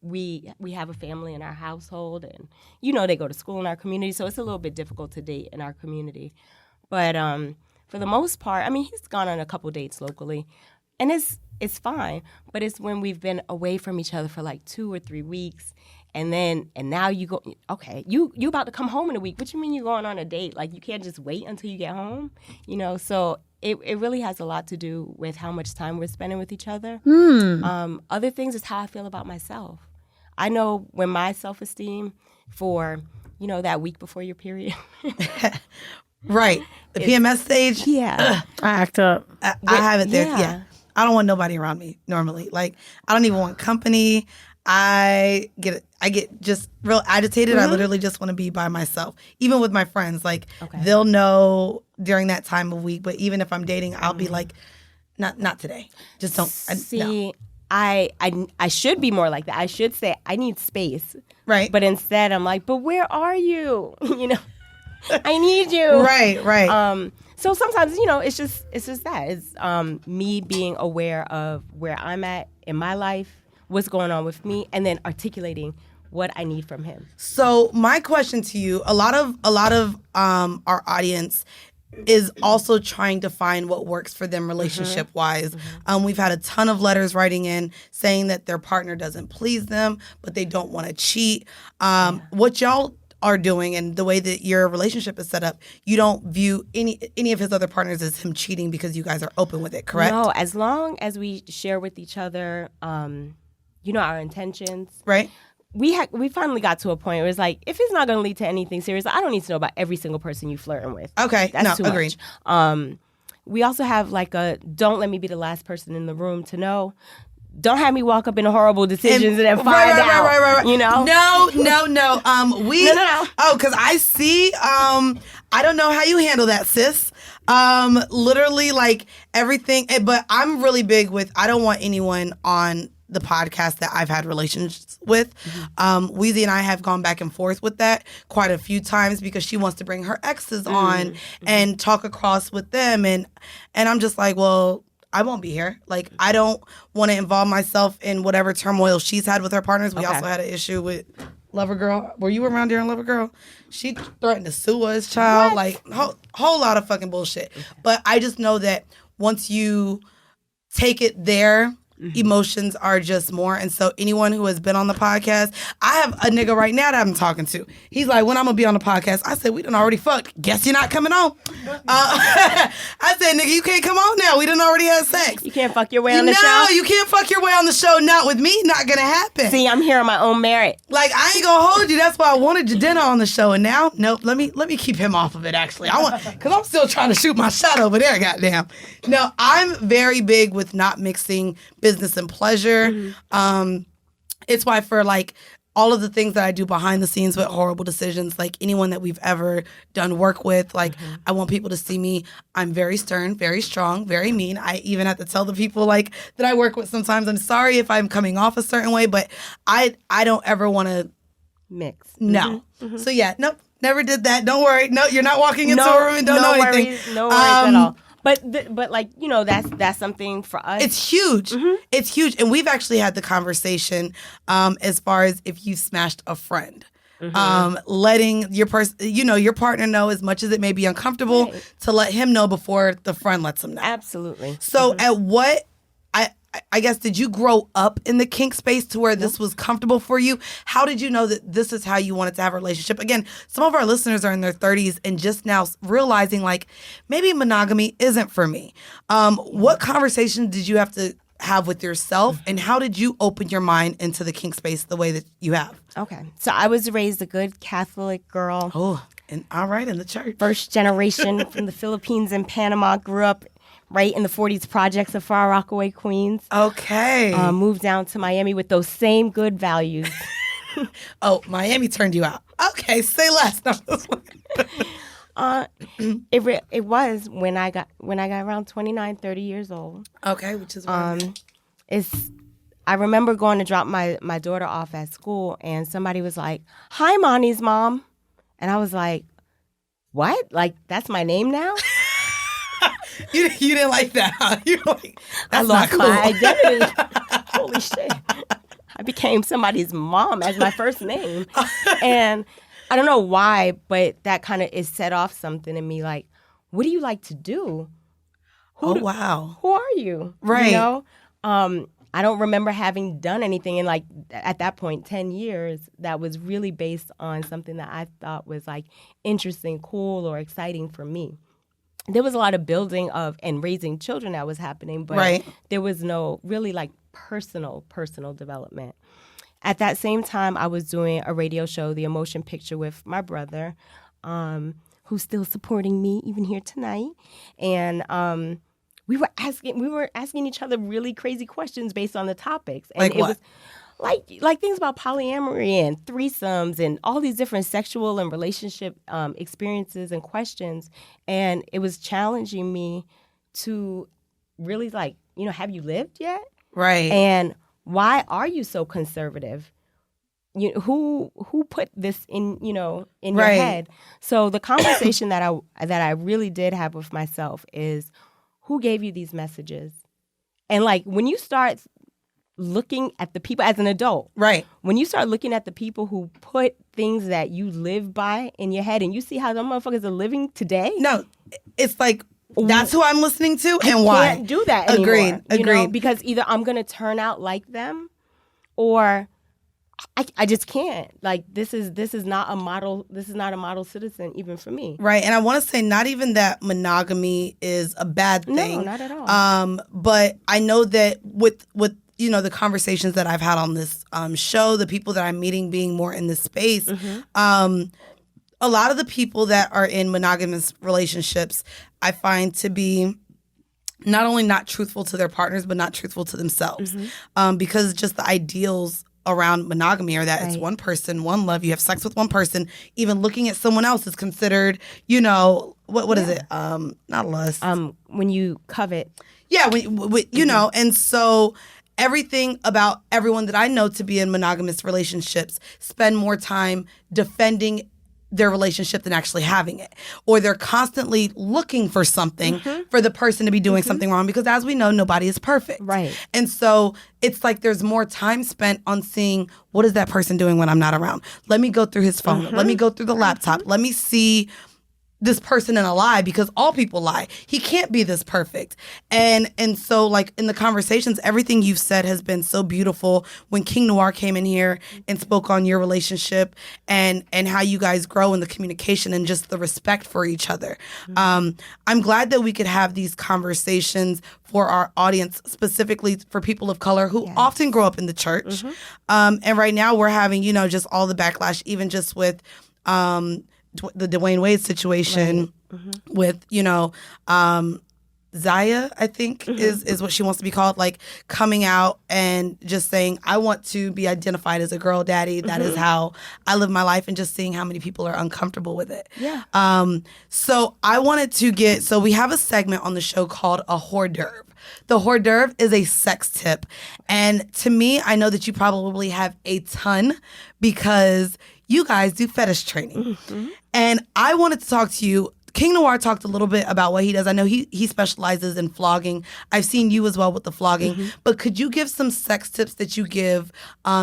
we have a family in our household, and they go to school in our community, so it's a little bit difficult to date in our community. But for the most part, he's gone on a couple dates locally, and it's fine. But it's when we've been away from each other for 2 or 3 weeks, and now you go, okay, you about to come home in a week. What you mean you're going on a date? You can't just wait until you get home, So it really has a lot to do with how much time we're spending with each other. Other things is how I feel about myself. I know when my self-esteem for, that week before your period. Right. The PMS stage. Yeah. I act up. I have it there. Yeah. I don't want nobody around me normally. I don't even want company. I get just real agitated. I literally just want to be by myself. Even with my friends, they'll know during that time of week. But even if I'm dating, I'll be like, not today. Just don't. See, I should be more like that. I should say I need space. Right. But instead I'm like, but where are you? I need you. Right. So sometimes, it's just that. It's me being aware of where I'm at in my life, what's going on with me, and then articulating what I need from him. So my question to you, a lot of our audience is also trying to find what works for them relationship-wise. We've had a ton of letters writing in saying that their partner doesn't please them, but they don't want to cheat. What y'all are doing and the way that your relationship is set up, you don't view any of his other partners as him cheating because you guys are open with it, correct? No, as long as we share with each other, our intentions. Right. We finally got to a point where it's if it's not going to lead to anything serious, I don't need to know about every single person you flirting with. Okay, that's too agreed. Much. We also have a don't let me be the last person in the room to know. Don't have me walk up in horrible decisions and then find out. Right. No. No. Oh, because I see. I don't know how you handle that, sis. Literally, everything. But I'm really big with. I don't want anyone on the podcast that I've had relations with. Weezy and I have gone back and forth with that quite a few times because she wants to bring her exes on and talk across with them. And I'm just like, well, I won't be here. I don't want to involve myself in whatever turmoil she's had with her partners. We also had an issue with Lover Girl. Were you around during Lover Girl? She threatened to sue us, child. Whole lot of fucking bullshit. But I just know that once you take it there, emotions are just more. And so anyone who has been on the podcast, I have a nigga right now that I'm talking to. He's like, when I'm going to be on the podcast? I said, we done already fucked. Guess you're not coming on. I said, nigga, you can't come on now. We done already had sex. You can't fuck your way on the show? No, you can't fuck your way on the show. Not with me. Not going to happen. See, I'm here on my own merit. I ain't going to hold you. That's why I wanted your dinner on the show. And now, nope, let me keep him off of it, actually. Because I'm still trying to shoot my shot over there, goddamn. No, I'm very big with not mixing business and pleasure. It's why for all of the things that I do behind the scenes with Whoreible Decisions, anyone that we've ever done work with, I want people to see me. I'm very stern, very strong, very mean. I even have to tell the people that I work with sometimes, I'm sorry if I'm coming off a certain way, but I don't ever want to mix. No. So yeah, nope, never did that. Don't worry. No, you're not walking into a room and don't know anything. No worries at all. But that's something for us. It's huge. It's huge. And we've actually had the conversation as far as if you smashed a friend. Letting your your partner know as much as it may be uncomfortable to let him know before the friend lets him know. Absolutely. So at what I guess, did you grow up in the kink space to where this was comfortable for you? How did you know that this is how you wanted to have a relationship? Again, some of our listeners are in their 30s and just now realizing like maybe monogamy isn't for me. What conversation did you have to have with yourself, and how did you open your mind into the kink space the way that you have? Okay. So I was raised a good Catholic girl. Oh, and all right, in the church. First generation from the Philippines and Panama. Grew up right in the 40s projects of Far Rockaway, Queens. Okay. Moved down to Miami with those same good values. Oh, Miami turned you out. Okay, say less. No. It was when I got around 29, 30 years old. Okay, which is I remember going to drop my daughter off at school, and somebody was like, "Hi, Monty's mom," and I was like, "What? Like that's my name now?" you didn't like that, huh? You were like, that's I lost not cool. my identity. Holy shit! I became somebody's mom as my first name, and I don't know why, but that kind of is set off something in me. Like, what do you like to do? Wow. Who are you? Right. You know? I don't remember having done anything in like at that point 10 years that was really based on something that I thought was like interesting, cool, or exciting for me. There was a lot of building of and raising children that was happening, but there was no really like personal development. At that same time, I was doing a radio show, The Emotion Picture, with my brother, who's still supporting me even here tonight. And we were asking each other really crazy questions based on the topics. And like it what? was like things about polyamory and threesomes and all these different sexual and relationship experiences and questions. And it was challenging me to really like, have you lived yet? Right. And why are you so conservative? Who put this in your head? So the conversation that I really did have with myself is, who gave you these messages? And like when you start looking at the people as an adult, right? When you start looking at the people who put things that you live by in your head, and you see how them motherfuckers are living today. No, it's like that's who I'm listening to, and why I can't do that anymore. Agreed. Because either I'm gonna turn out like them, or I just can't. Like this is not a model. This is not a model citizen even for me. Right. And I want to say not even that monogamy is a bad thing. No, not at all. But I know that with the conversations that I've had on this show, the people that I'm meeting being more in this space, a lot of the people that are in monogamous relationships, I find to be not only not truthful to their partners, but not truthful to themselves. Because just the ideals around monogamy are that it's one person, one love, you have sex with one person. Even looking at someone else is considered, what is it? Not lust. When you covet. Yeah, and so everything about everyone that I know to be in monogamous relationships spend more time defending their relationship than actually having it. Or they're constantly looking for something for the person to be doing something wrong, because as we know, nobody is perfect. Right. And so it's like there's more time spent on seeing, what is that person doing when I'm not around? Let me go through his phone. Let me go through the laptop. Let me see this person in a lie, because all people lie. He can't be this perfect. And so like in the conversations, everything you've said has been so beautiful. When King Noir came in here and spoke on your relationship and how you guys grow in the communication and just the respect for each other. I'm glad that we could have these conversations for our audience, specifically for people of color who often grow up in the church. And right now we're having, just all the backlash, even just with the Dwayne Wade situation with, Zaya, I think is what she wants to be called, like coming out and just saying, I want to be identified as a girl daddy. That is how I live my life, and just seeing how many people are uncomfortable with it. Yeah. So I wanted to so we have a segment on the show called a hors d'oeuvre. The hors d'oeuvre is a sex tip. And to me, I know that you probably have a ton because you guys do fetish training. And I wanted to talk to you King Noir talked a little bit about what he does. I know he specializes in flogging. I've seen you as well with the flogging. But could you give some sex tips that you give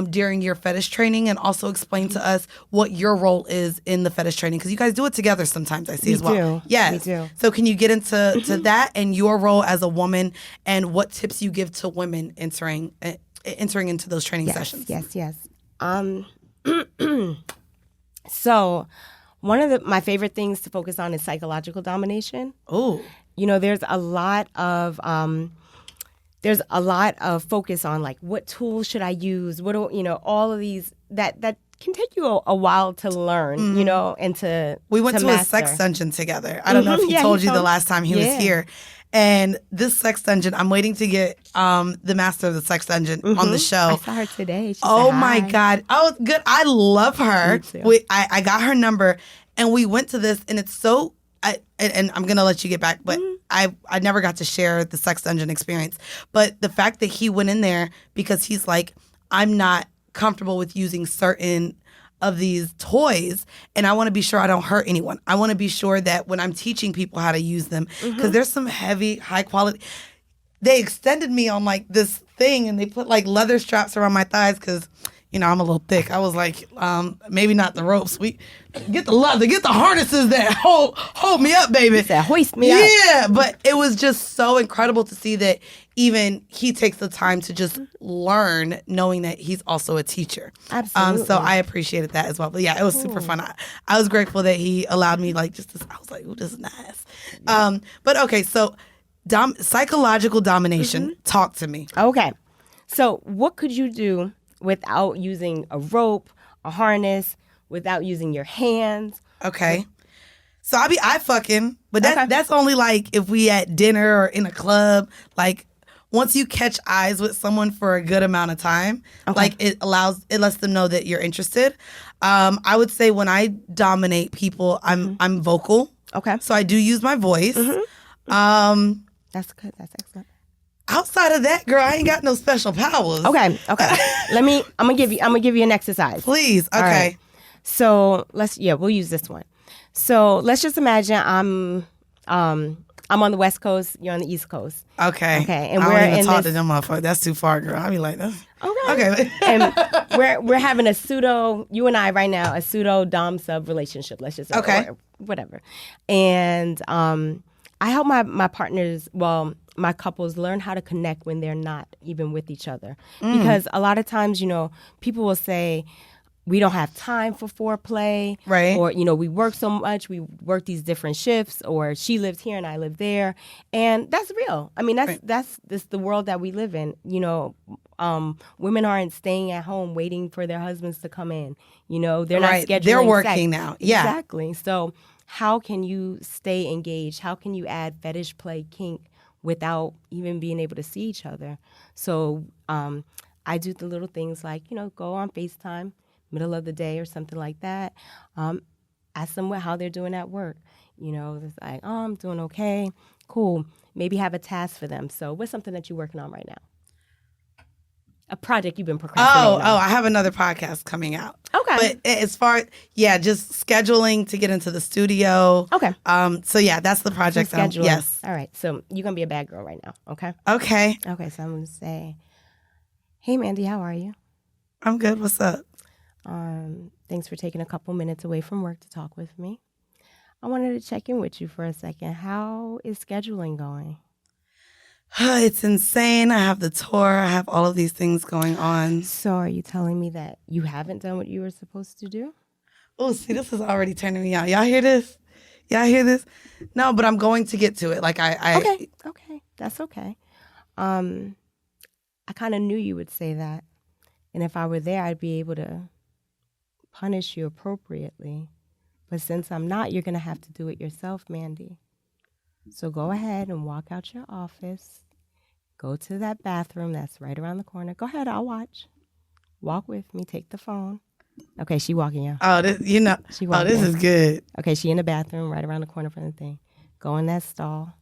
during your fetish training, and also explain to us what your role is in the fetish training? Because you guys do it together sometimes, I see as well. Do. Yes. We do. So can you get into to that and your role as a woman, and what tips you give to women entering into those training sessions? Yes. So one of my favorite things to focus on is psychological domination. Oh. There's a lot of focus on like what tools should I use? All of these that can take you a while to learn, and to We went to a master. sex dungeon together. I don't know if he told you the last time he was here. And this sex dungeon, I'm waiting to get the master of the sex dungeon on the show. I saw her today. She Oh said my hi. God. Oh, good. I love her. Me too. I got her number, and we went to this, and it's so, and I'm going to let you get back, but I never got to share the sex dungeon experience. But the fact that he went in there because he's like, I'm not comfortable with using certain of these toys, and I want to be sure I don't hurt anyone. I want to be sure that when I'm teaching people how to use them, because there's some heavy, high quality. They extended me on like this thing, and they put like leather straps around my thighs because, I'm a little thick. I was like, maybe not the ropes. We get the leather, get the harnesses that hold me up, baby. Said, hoist me up. Yeah, but it was just so incredible to see that even he takes the time to just learn, knowing that he's also a teacher. Absolutely. So I appreciated that as well. But yeah, it was super fun. I was grateful that he allowed me I was like, ooh, this is nice. But okay, so psychological domination. Talk to me. Okay. So what could you do without using a rope, a harness, without using your hands? Okay. So I fucking, but Okay. that's only like if we at dinner or in a club. Like once you catch eyes with someone for a good amount of time, like it lets them know that you're interested. I would say when I dominate people, I'm vocal. Okay. So I do use my voice. That's good. That's excellent. Outside of that, girl, I ain't got no special powers. Okay. I'm gonna give you an exercise. Please. Okay. All right. So we'll use this one. So let's just imagine I'm on the West Coast, you're on the East Coast. Okay. Okay, and I we're don't even in talk this- to them motherfuckers. That's too far, girl. I be like, that's Okay. And we're having you and I right now, a pseudo dom sub relationship. Let's just say, Okay. or whatever. And I help my partners, my couples learn how to connect when they're not even with each other. Because a lot of times, people will say, we don't have time for foreplay. Right. Or, we work so much, we work these different shifts, or she lives here and I live there. And that's real. I mean, that's the world that we live in. Women aren't staying at home waiting for their husbands to come in. They're not Right. scheduling They're working sex. now. Yeah. Exactly. So how can you stay engaged? How can you add fetish play, kink, without even being able to see each other? So I do the little things like, go on FaceTime, middle of the day or something like that. Ask them how they're doing at work. It's like, oh, I'm doing okay. Cool. Maybe have a task for them. So what's something that you're working on right now? A project you've been procrastinating on. I have another podcast coming out. Okay. But as far, just scheduling to get into the studio. Okay. So yeah, that's the project. Scheduling. Yes. All right. So you're going to be a bad girl right now. Okay. Okay. Okay. So I'm going to say, hey, Mandy, how are you? I'm good. What's up? Thanks for taking a couple minutes away from work to talk with me. I wanted to check in with you for a second. How is scheduling going? It's insane. I have the tour. I have all of these things going on. So are you telling me that you haven't done what you were supposed to do? Oh, see, this is already turning me on. Y'all hear this? Y'all hear this? No, but I'm going to get to it. Like Okay. That's okay. I kind of knew you would say that. And if I were there, I'd be able to punish you appropriately. But since I'm not, you're going to have to do it yourself, Mandy. So go ahead and walk out your office. Go to that bathroom that's right around the corner. Go ahead, I'll watch. Walk with me. Take the phone. Okay, she walking out. Oh, this is good. Okay, she in the bathroom right around the corner from the thing. Go in that stall.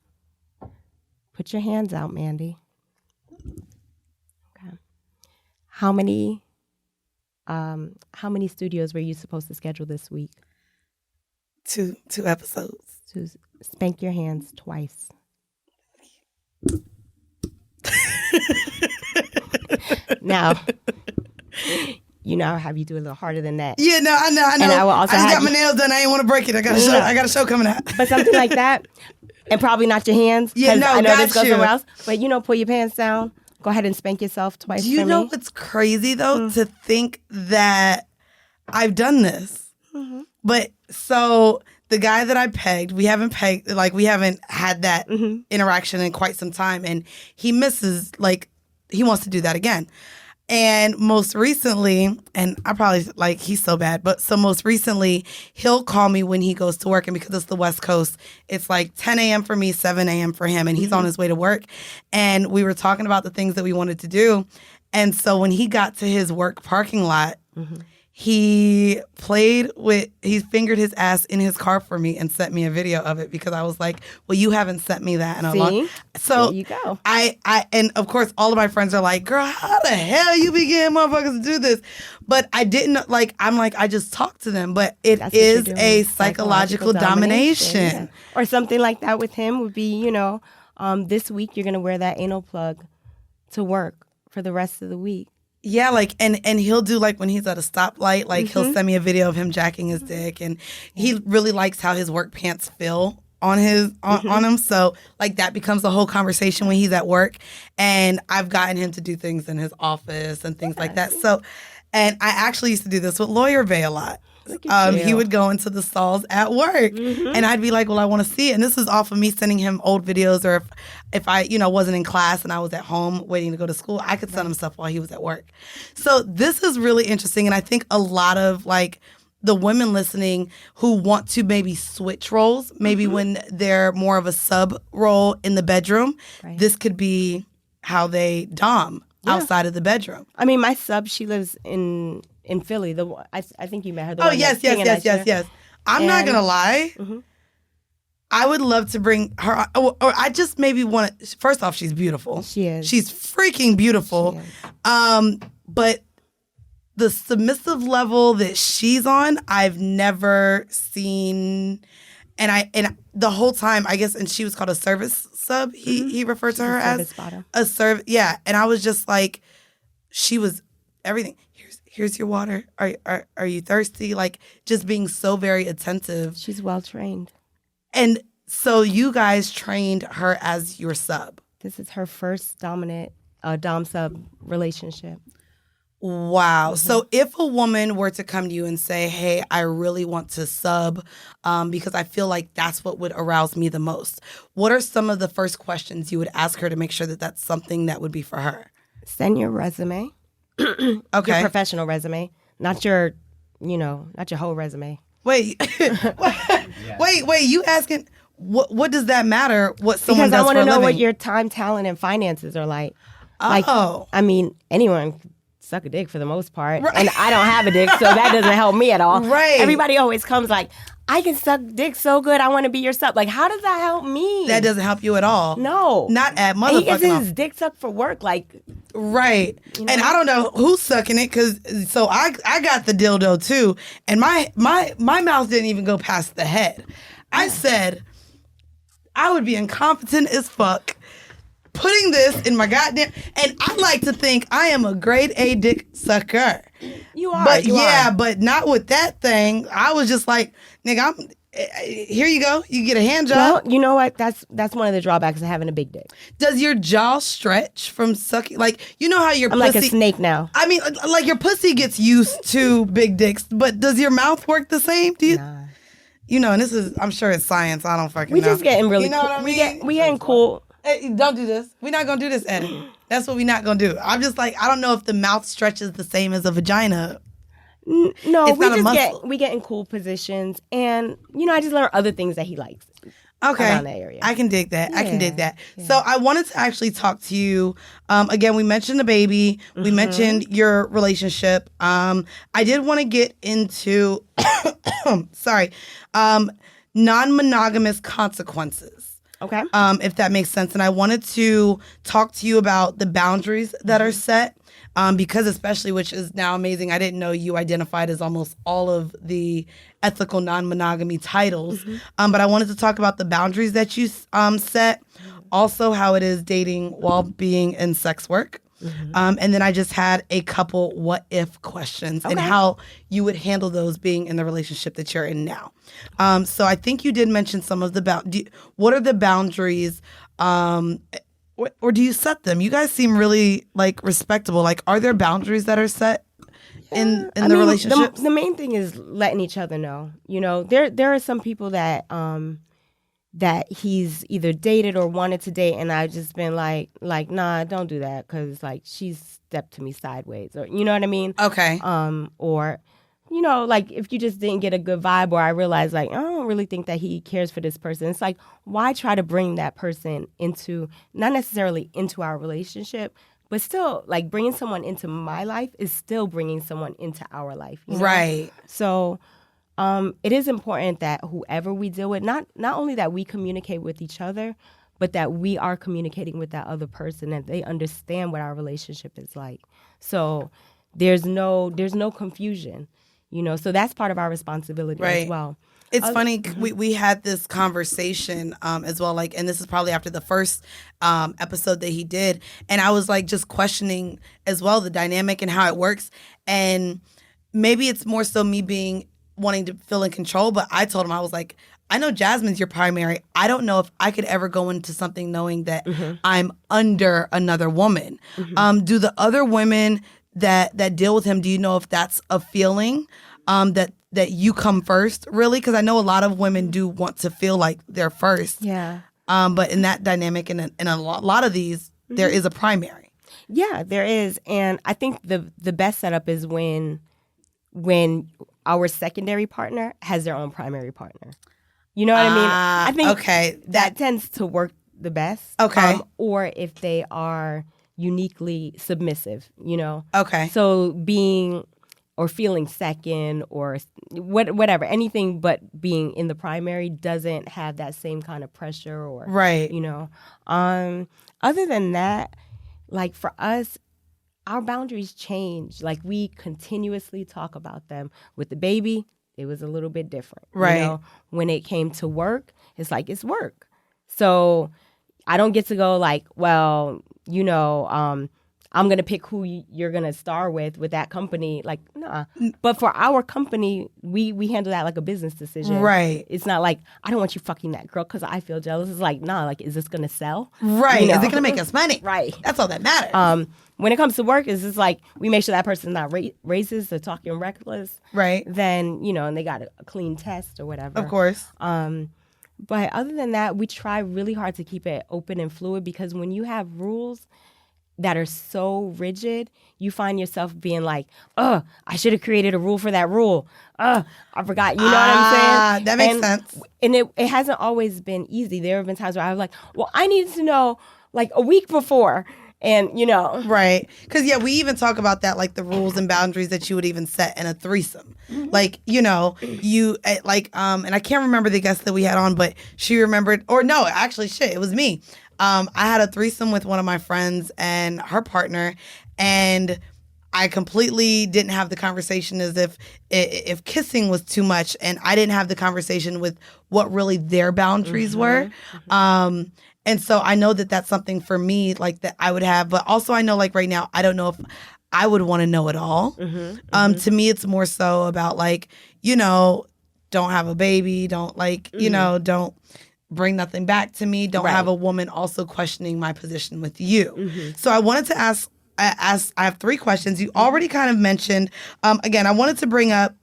Put your hands out, Mandy. Okay. How many studios were you supposed to schedule this week? two episodes. To spank your hands twice. Now, you know how you do a little harder than that. Yeah, no, I know. And I will also I just have got my you- nails done. I ain't want to break it. I got a show coming out. But something like that, and probably not your hands. Yeah, 'cause no, I know got this goes you. somewhere else. But pull your pants down. Go ahead and spank yourself twice. Do you for know me. what's crazy though? To think that I've done this. But so the guy that I pegged, we haven't had that interaction in quite some time, and he misses, like, he wants to do that again. And most recently, and I probably, he's so bad, but so most recently, he'll call me when he goes to work, and because it's the West Coast, it's like 10 a.m. for me, 7 a.m. for him, and he's on his way to work. And we were talking about the things that we wanted to do. And so when he got to his work parking lot, he fingered his ass in his car for me and sent me a video of it, because I was like, well, you haven't sent me that in a long See? So There you go. And of course all of my friends are like, girl, how the hell you be getting motherfuckers to do this? But I didn't, I just talked to them. But it That's what you're is doing. a psychological domination. Yeah. Or something like that with him would be, this week you're going to wear that anal plug to work for the rest of the week. Yeah, and he'll do, when he's at a stoplight, he'll send me a video of him jacking his dick, and he really likes how his work pants feel on his on him. So that becomes a whole conversation when he's at work, and I've gotten him to do things in his office and things like that. So, and I actually used to do this with Lawyer Bay a lot. He would go into the stalls at work, and I'd be like, well, I want to see it. And this is off of me sending him old videos, or if I, wasn't in class and I was at home waiting to go to school, I could send him stuff while he was at work. So this is really interesting. And I think a lot of the women listening who want to maybe switch roles, maybe when they're more of a sub role in the bedroom, this could be how they dom outside of the bedroom. I mean, my sub, she lives in Philly. I think you met her. Oh, yes. I'm not going to lie. I would love to bring her on, or I just maybe want to, first off, she's beautiful. She is. She's freaking beautiful. But the submissive level that she's on, I've never seen. And the whole time, I guess, and she was called a service sub, he referred to her as. Bottom. A service, yeah. And I was just like, she was everything. Here's your water. Are you thirsty? Just being so very attentive. She's well trained. And so you guys trained her as your sub. This is her first dominant dom sub relationship. Wow. So if a woman were to come to you and say, hey, I really want to sub because I feel like that's what would arouse me the most, what are some of the first questions you would ask her to make sure that that's something that would be for her? Send your resume. Okay. Your professional resume, not your whole resume. Wait, wait, you asking, what does that matter what someone Because I does want for a to know living? what your time, talent, and finances are like. Oh. I mean, anyone can suck a dick for the most part. Right. And I don't have a dick, so that doesn't help me at all. Right. Everybody always comes like, I can suck dick so good, I want to be your sub. How does that help me? That doesn't help you at all. No. Not at motherfucking And he gets all. his dick sucked for work, Right. And I don't know who's sucking it, because so I got the dildo too, and my mouth didn't even go past the head. I said I would be incompetent as fuck putting this in my goddamn, and I like to think I am a grade A dick sucker. You are. But you are. but not with that thing. I was just like, nigga, here you go. You get a hand job. Well, you know what? That's one of the drawbacks of having a big dick. Does your jaw stretch from sucking? You know how your I'm pussy... like a snake now. I mean, your pussy gets used to big dicks, but does your mouth work the same? Do you? Nah. And this is, I'm sure it's science. I don't fucking know. We just getting really You know cool. what I mean? We getting cool. Hey, don't do this. We're not going to do this, Eddie. That's what we're not going to do. I'm just I don't know if the mouth stretches the same as a vagina. No, It's we not a just muscle. we get in cool positions, and I just learn other things that he likes. Okay. Around that area. I can dig that. I can dig Yeah, that. So I wanted to actually talk to you. Again, we mentioned the baby. We mentioned your relationship. I did want to get into, non-monogamous consequences. Okay. If that makes sense. And I wanted to talk to you about the boundaries that are set. because especially, which is now amazing, I didn't know you identified as almost all of the ethical non-monogamy titles. But I wanted to talk about the boundaries that you set, also how it is dating while being in sex work. And then I just had a couple what if questions and how you would handle those being in the relationship that you're in now. So I think you did mention some of the what are the boundaries, or do you set them? You guys seem really like respectable. Like, are there boundaries that are set in the relationships? The main thing is letting each other know. You know, there are some people that that he's either dated or wanted to date, and I've just been like, nah, don't do that, because like she's stepped to me sideways, or you know what I mean? Okay. Or, you know, like if you just didn't get a good vibe, or I realized like I don't really think that he cares for this person. It's like, why try to bring that person into, not necessarily into our relationship, but still like bringing someone into my life is still bringing someone into our life. You know? Right. So. It is important that whoever we deal with, not only that we communicate with each other, but that we are communicating with that other person, and they understand what our relationship is like. So there's no confusion, you know. So that's part of our responsibility as well. It's funny, we had this conversation as well, like, and this is probably after the first episode that he did, and I was like just questioning as well the dynamic and how it works, and maybe it's more so me wanting to feel in control, but I told him, I was like, I know Jasmine's your primary. I don't know if I could ever go into something knowing that I'm under another woman. Do the other women that deal with him, do you know if that's a feeling that you come first, really? Because I know a lot of women do want to feel like they're first. Yeah. But in that dynamic, and in a lot of these, there is a primary. Yeah, there is. And I think the best setup is when our secondary partner has their own primary partner. You know what I mean? I think that tends to work the best. Okay. Or if they are uniquely submissive, you know? Okay. So being or feeling second or whatever, anything but being in the primary doesn't have that same kind of pressure or, you know? Other than that, like for us, our boundaries change. Like we continuously talk about them. With the baby, it was a little bit different. Right. You know? When it came to work, it's like it's work. So I don't get to go like, well, you know, I'm going to pick who you're going to star with that company. Like, nah. But for our company, we handle that like a business decision. Right. It's not like, I don't want you fucking that girl because I feel jealous. It's like, nah, like, is this going to sell? Right. You know? Is it going to make us money? Right. That's all that matters. When it comes to work, it's just like, we make sure that person's not racist or talking reckless. Right. Then, you know, and they got a clean test or whatever. Of course. But other than that, we try really hard to keep it open and fluid, because when you have rules that are so rigid, you find yourself being like, I should have created a rule for that rule. I forgot. You know what I'm saying? That makes sense. And it hasn't always been easy. There have been times where I was like, well, I needed to know like a week before. And, you know. Right. Because, yeah, we even talk about that, like the rules and boundaries that you would even set in a threesome. Like, you know, you, like, and I can't remember the guest that we had on, but she remembered, or no, actually, it was me. I had a threesome with one of my friends and her partner, and I completely didn't have the conversation as if kissing was too much, and I didn't have the conversation with what really their boundaries were. And so I know that that's something for me, like that I would have, but also I know like right now, I don't know if I would want to know it all. To me, it's more so about like, you know, don't have a baby, don't like, you know, don't bring nothing back to me, don't have a woman also questioning my position with you. So I wanted to ask, I have 3 questions. You already kind of mentioned, again, I wanted to bring up,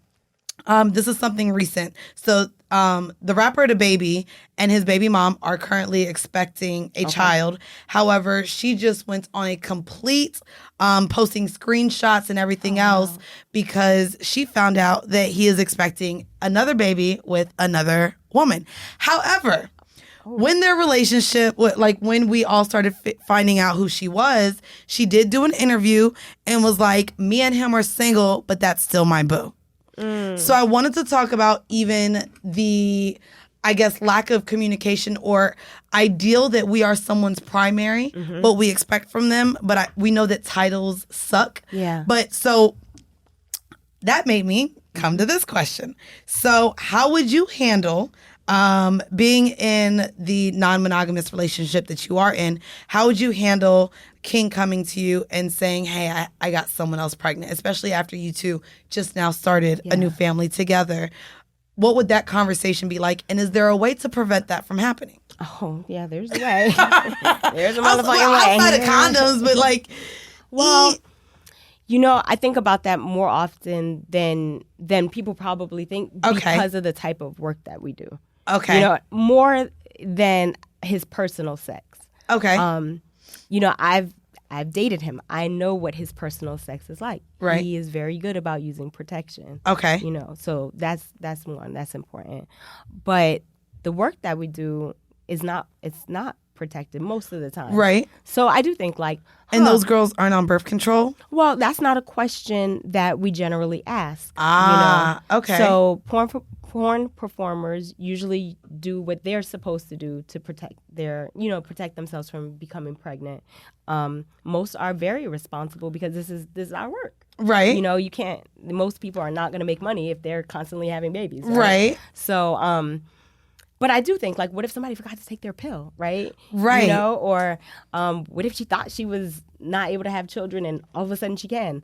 this is something recent. So the rapper DaBaby and his baby mom are currently expecting a child. However, she just went on a complete posting screenshots and everything else because she found out that he is expecting another baby with another woman. However, when their relationship, like when we all started finding out who she was, she did do an interview and was like, me and him are single, but that's still my boo. So I wanted to talk about even the I guess, lack of communication or ideal that we are someone's primary, what we expect from them. But we know that titles suck. Yeah. But so that made me come to this question. So how would you handle being in the non-monogamous relationship that you are in? How would you handle King coming to you and saying, hey, I got someone else pregnant, especially after you two just now started a new family together? What would that conversation be like? And is there a way to prevent that from happening? Oh, yeah, there's a way. There's a motherfucking way. Outside of condoms, but like, well, you know, I think about that more often than people probably think because of the type of work that we do. Okay. You know, more than his personal sex. Okay. You know, I've dated him. I know what his personal sex is like. Right. He is very good about using protection. Okay. You know, so that's one. That's important. But the work that we do it's not protected most of the time. Right. So I do think like, and those girls aren't on birth control? Well, that's not a question that we generally ask. Okay. So porn performers usually do what they're supposed to do to protect protect themselves from becoming pregnant. Most are very responsible because this is our work. Right. You know, most people are not going to make money if they're constantly having babies. Right. So, but I do think, like, what if somebody forgot to take their pill, right? Right. You know, or what if she thought she was not able to have children and all of a sudden she can?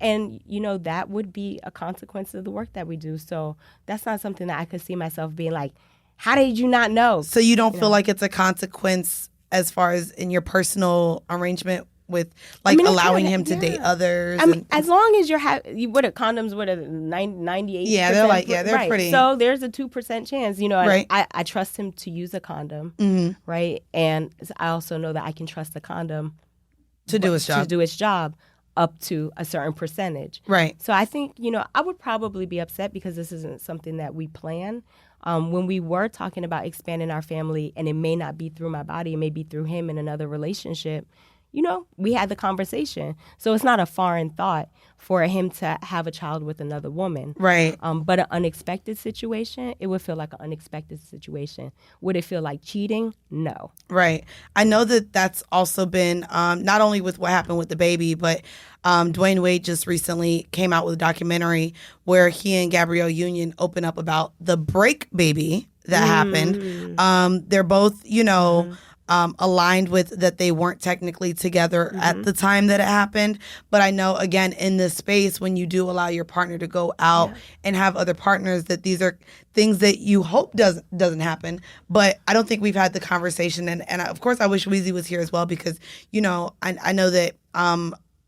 And, you know, that would be a consequence of the work that we do. So that's not something that I could see myself being like, how did you not know? So you don't feel like it's a consequence as far as in your personal arrangement with, like, allowing him to date others? I mean, as long as what are condoms, what are 98%? Yeah, they're like, they're right. pretty. So there's a 2% chance, you know, and right. I trust him to use a condom, right? And I also know that I can trust the condom to do its job up to a certain percentage. Right. So I think, you know, I would probably be upset because this isn't something that we plan. When we were talking about expanding our family, and it may not be through my body, it may be through him in another relationship, you know, we had the conversation. So it's not a foreign thought for him to have a child with another woman. Right. But an unexpected situation, it would feel like an unexpected situation. Would it feel like cheating? No. Right. I know that that's also been not only with what happened with the baby, but Dwayne Wade just recently came out with a documentary where he and Gabrielle Union open up about the break baby that happened. They're both, you know, aligned with that they weren't technically together at the time that it happened. But I know, again, in this space, when you do allow your partner to go out and have other partners, that these are things that you hope doesn't happen. But I don't think we've had the conversation. And of course, I wish Weezy was here as well because, you know, I know that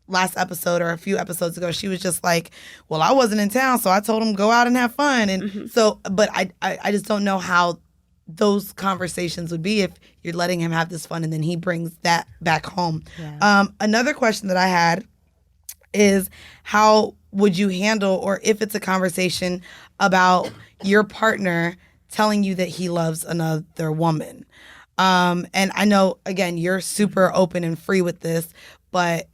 last episode or a few episodes ago, she was just like, well, I wasn't in town, so I told him go out and have fun. And so, but I just don't know how those conversations would be if you're letting him have this fun and then he brings that back home. Yeah. Another question that I had is how would you handle, or if it's a conversation about your partner telling you that he loves another woman? And I know, again, you're super open and free with this, but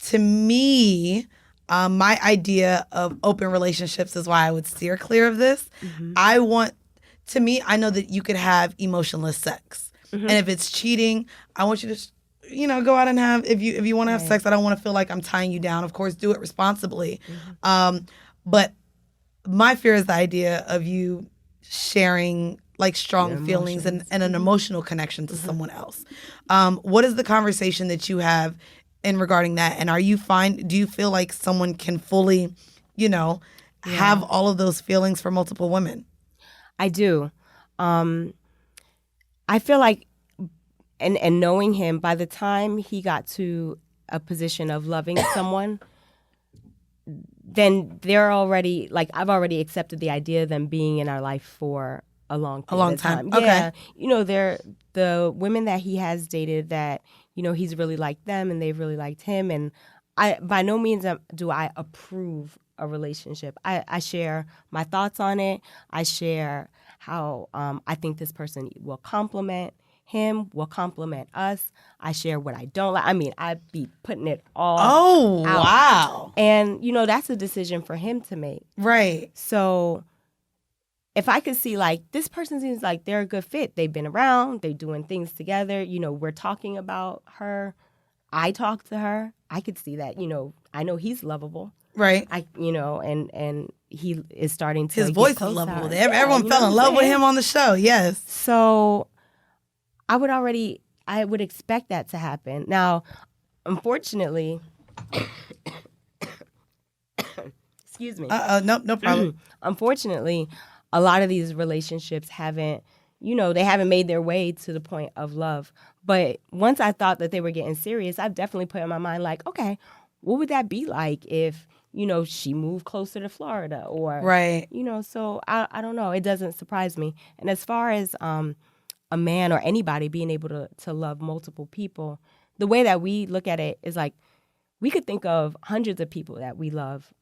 to me, my idea of open relationships is why I would steer clear of this. To me, I know that you could have emotionless sex. And if it's cheating, I want you to, you know, go out and have, if you want to have sex, I don't want to feel like I'm tying you down. Of course, do it responsibly. But my fear is the idea of you sharing like strong feelings and an emotional connection to someone else. What is the conversation that you have in regarding that? And do you feel like someone can fully, you know, have all of those feelings for multiple women? I do. I feel like, and knowing him, by the time he got to a position of loving someone, then they're already, like, I've already accepted the idea of them being in our life for a long time. Okay. Yeah. You know, they're the women that he has dated that, you know, he's really liked them and they've really liked him. And I, by no means do I approve a relationship. I share my thoughts on it. I share how I think this person will complement him, will complement us. I share what I don't like. I mean, I'd be putting it all out. Wow. And, you know, that's a decision for him to make. Right. So if I could see like this person seems like they're a good fit. They've been around, they're doing things together. We're talking about her. I talk to her. I could see that. I know he's lovable. Right. And he is starting to His get voice is close to lovable. her. Everyone Yeah, fell in what love I'm with saying? him on the show. Yes. So I would expect that to happen. Now, unfortunately, excuse me. No problem. Unfortunately, a lot of these relationships haven't made their way to the point of love. But once I thought that they were getting serious, I've definitely put in my mind like, okay, what would that be like if, she moved closer to Florida or, Right. So I don't know. It doesn't surprise me. And as far as a man or anybody being able to love multiple people, the way that we look at it is like we could think of hundreds of people that we love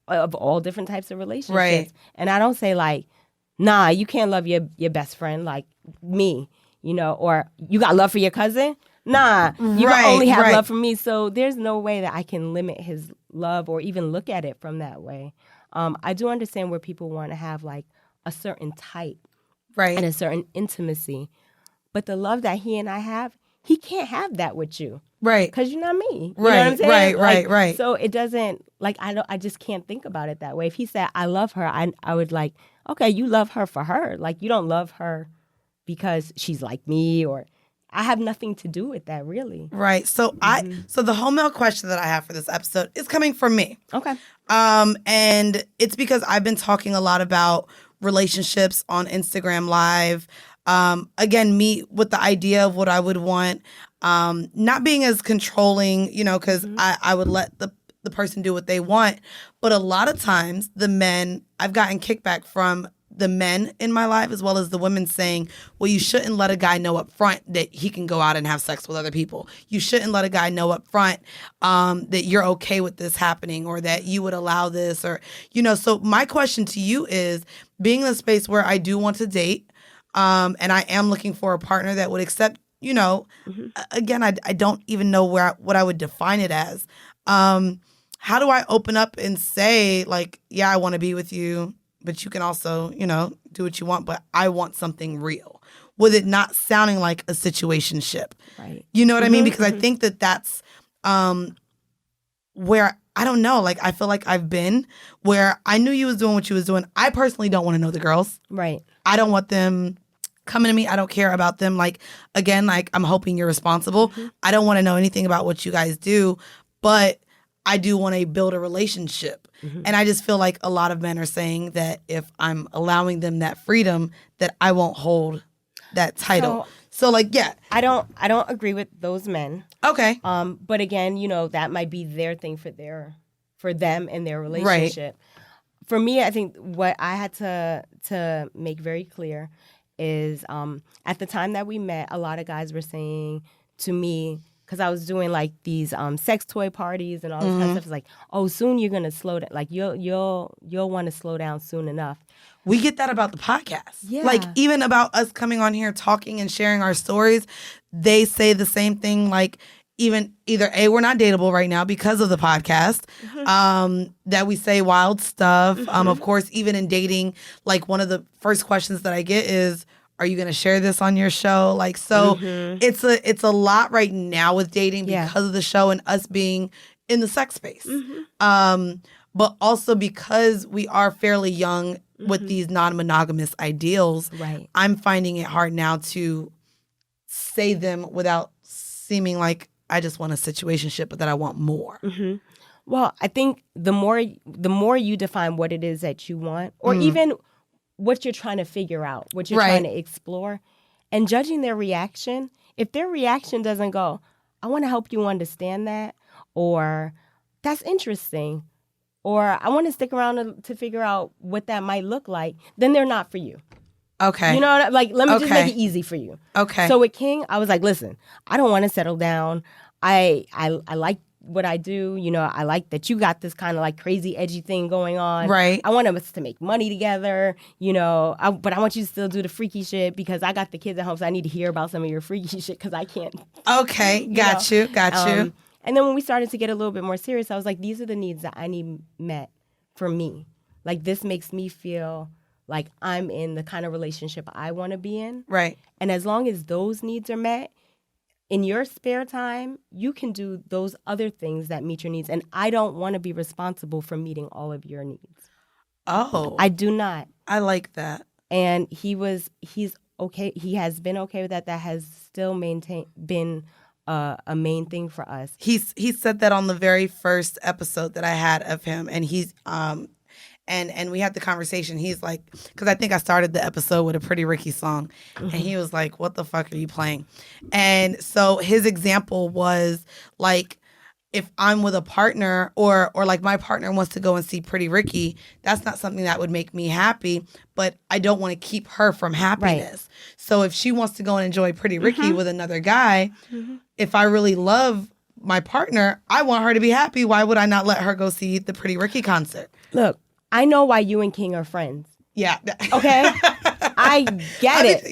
of all different types of relationships. Right. And I don't say like, nah, you can't love your best friend like me, or you got love for your cousin. Nah, you can only have love for me. So there's no way that I can limit his love or even look at it from that way. I do understand where people want to have like a certain type and a certain intimacy. But the love that he and I have, he can't have that with you. Right. Because you're not me. You Right, know what I'm saying? right. So it doesn't, like, I just can't think about it that way. If he said, I love her, I would like, okay, you love her for her. Like, you don't love her because she's like me, or I have nothing to do with that, really. Right. So so the whole mail question that I have for this episode is coming from me. Okay. And it's because I've been talking a lot about relationships on Instagram Live. Again, me with the idea of what I would want, not being as controlling, because I would let the person do what they want. But a lot of times the men, I've gotten kickback from the men in my life as well as the women saying, well, you shouldn't let a guy know up front that he can go out and have sex with other people. You shouldn't let a guy know up front that you're okay with this happening or that you would allow this or, so my question to you is, being in a space where I do want to date, and I am looking for a partner that would accept, again, I don't even know what I would define it as. How do I open up and say, like, yeah, I want to be with you, but you can also, do what you want, but I want something real, with it not sounding like a situationship. Right. You know what I mean? Because I think that that's where, I don't know, like, I feel like I've been where I knew you was doing what you was doing. I personally don't want to know the girls. Right. I don't want them coming to me. I don't care about them. Like, again, like, I'm hoping you're responsible. I don't want to know anything about what you guys do, but I do want to build a relationship. And I just feel like a lot of men are saying that if I'm allowing them that freedom, that I won't hold that title. So like, yeah. I don't agree with those men. Okay. But again, that might be their thing for them and their relationship. Right. For me, I think what I had to make very clear is at the time that we met, a lot of guys were saying to me, because I was doing like these sex toy parties and all this kind of stuff. It's like, oh, soon you're gonna slow down. Like you'll want to slow down soon enough. We get that about the podcast. Yeah. Like even about us coming on here talking and sharing our stories, they say the same thing. Like even either A, we're not dateable right now because of the podcast. That we say wild stuff. Of course, even in dating, like one of the first questions that I get is, are you going to share this on your show? Like, so it's a lot right now with dating because of the show and us being in the sex space. But also because we are fairly young with these non-monogamous ideals, right. I'm finding it hard now to say them without seeming like I just want a situationship, but that I want more. Well, I think the more you define what it is that you want, or even what you're trying to figure out, what you're trying to explore, and judging their reaction. If their reaction doesn't go, I want to help you understand that, or that's interesting, or I want to stick around to figure out what that might look like, then they're not for you. Okay. You know, like, let me just make it easy for you. Okay. So with King, I was like, listen, I don't want to settle down. I like what I do, I like that you got this kind of like crazy edgy thing going on. Right. I want us to make money together, but I want you to still do the freaky shit because I got the kids at home, so I need to hear about some of your freaky shit because I can't. Okay, got you. And then when we started to get a little bit more serious, I was like, these are the needs that I need met for me. Like, this makes me feel like I'm in the kind of relationship I want to be in. Right. And as long as those needs are met, in your spare time, you can do those other things that meet your needs. And I don't want to be responsible for meeting all of your needs. Oh. I do not. I like that. And he's okay. He has been okay with that. That has still been a main thing for us. He said that on the very first episode that I had of him, and he's and we had the conversation. He's like, because I think I started the episode with a Pretty Ricky song, and he was like, "What the fuck are you playing?" And so his example was like, if I'm with a partner or like my partner wants to go and see Pretty Ricky, that's not something that would make me happy, but I don't want to keep her from happiness. Right. So if she wants to go and enjoy Pretty Ricky with another guy, if I really love my partner, I want her to be happy. Why would I not let her go see the Pretty Ricky concert? Look, I know why you and King are friends. Yeah. Okay. I get it.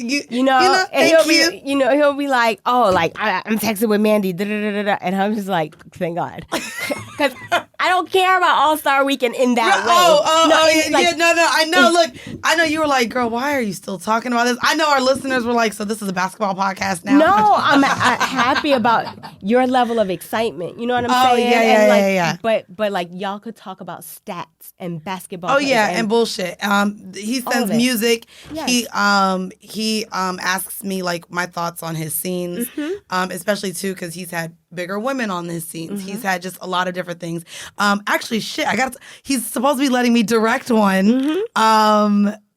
He'll be like, oh, like I'm texting with Mandy, and I'm just like, thank God, because I don't care about All-Star Weekend in that way. No. I know. Look, I know you were like, girl, why are you still talking about this? I know our listeners were like, so this is a basketball podcast now. No, I'm happy about your level of excitement. You know what I'm saying? Yeah. But like y'all could talk about stats and basketball. Oh yeah, and bullshit. He sends music. Yes. He asks me like my thoughts on his scenes, especially too because he's had bigger women on his scenes. He's had just a lot of different things. Actually, shit, he's supposed to be letting me direct one.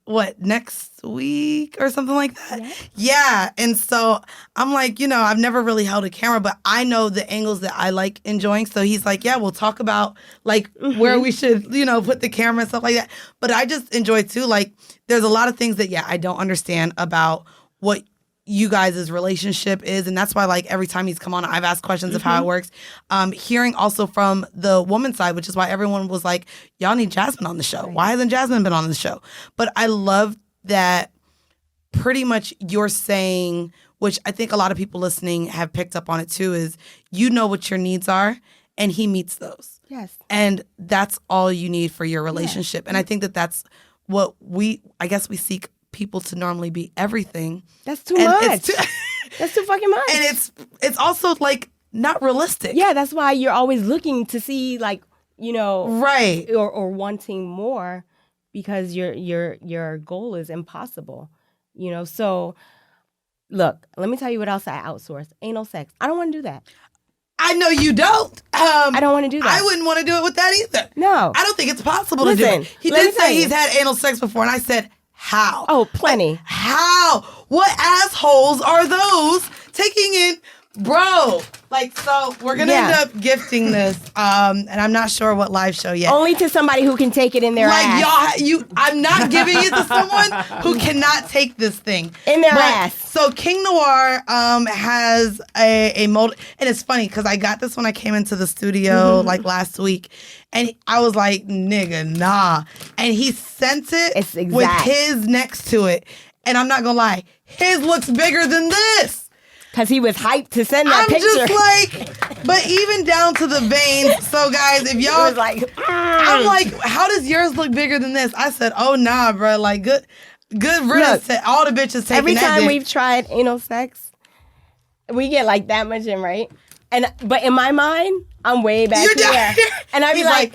What, next week or something like that? Yeah. And so I'm like, I've never really held a camera, but I know the angles that I like enjoying. So he's like, yeah, we'll talk about like where we should, put the camera and stuff like that. But I just enjoy too. Like there's a lot of things that, I don't understand about what you guys' relationship is. And that's why like every time he's come on, I've asked questions of how it works. Hearing also from the woman's side, which is why everyone was like, y'all need Jasmine on the show. Right. Why hasn't Jasmine been on the show? But I love that pretty much you're saying, which I think a lot of people listening have picked up on it too, is you know what your needs are and he meets those. Yes. And that's all you need for your relationship. Yeah. And I think that that's what we seek people to normally be everything. That's too much. That's too fucking much. And it's also like not realistic. Yeah, that's why you're always looking to see like, right. Or wanting more because your goal is impossible. So look, let me tell you what else I outsource. Anal sex. I don't want to do that. I know you don't. I don't want to do that. I wouldn't want to do it with that either. No. I don't think it's possible to do it. He did say he's had anal sex before, and I said, how? Oh, plenty. How? What assholes are those taking in? Bro, like, so we're going to end up gifting this, and I'm not sure what live show yet. Only to somebody who can take it in their ass. I'm not giving it to someone who cannot take this thing. In their ass. So King Noir has a mold, and it's funny because I got this when I came into the studio like last week, and I was like, nigga, nah. And he sent it with his next to it, and I'm not going to lie, his looks bigger than this. Because he was hyped to send that picture. I'm just like, but even down to the veins. So guys, if y'all was like, I'm like, how does yours look bigger than this? I said, oh nah, bro. Like good riddance to all the bitches taking every that time dick. We've tried anal sex, we get like that much in, right? But in my mind, I'm way back here. And I'd be like,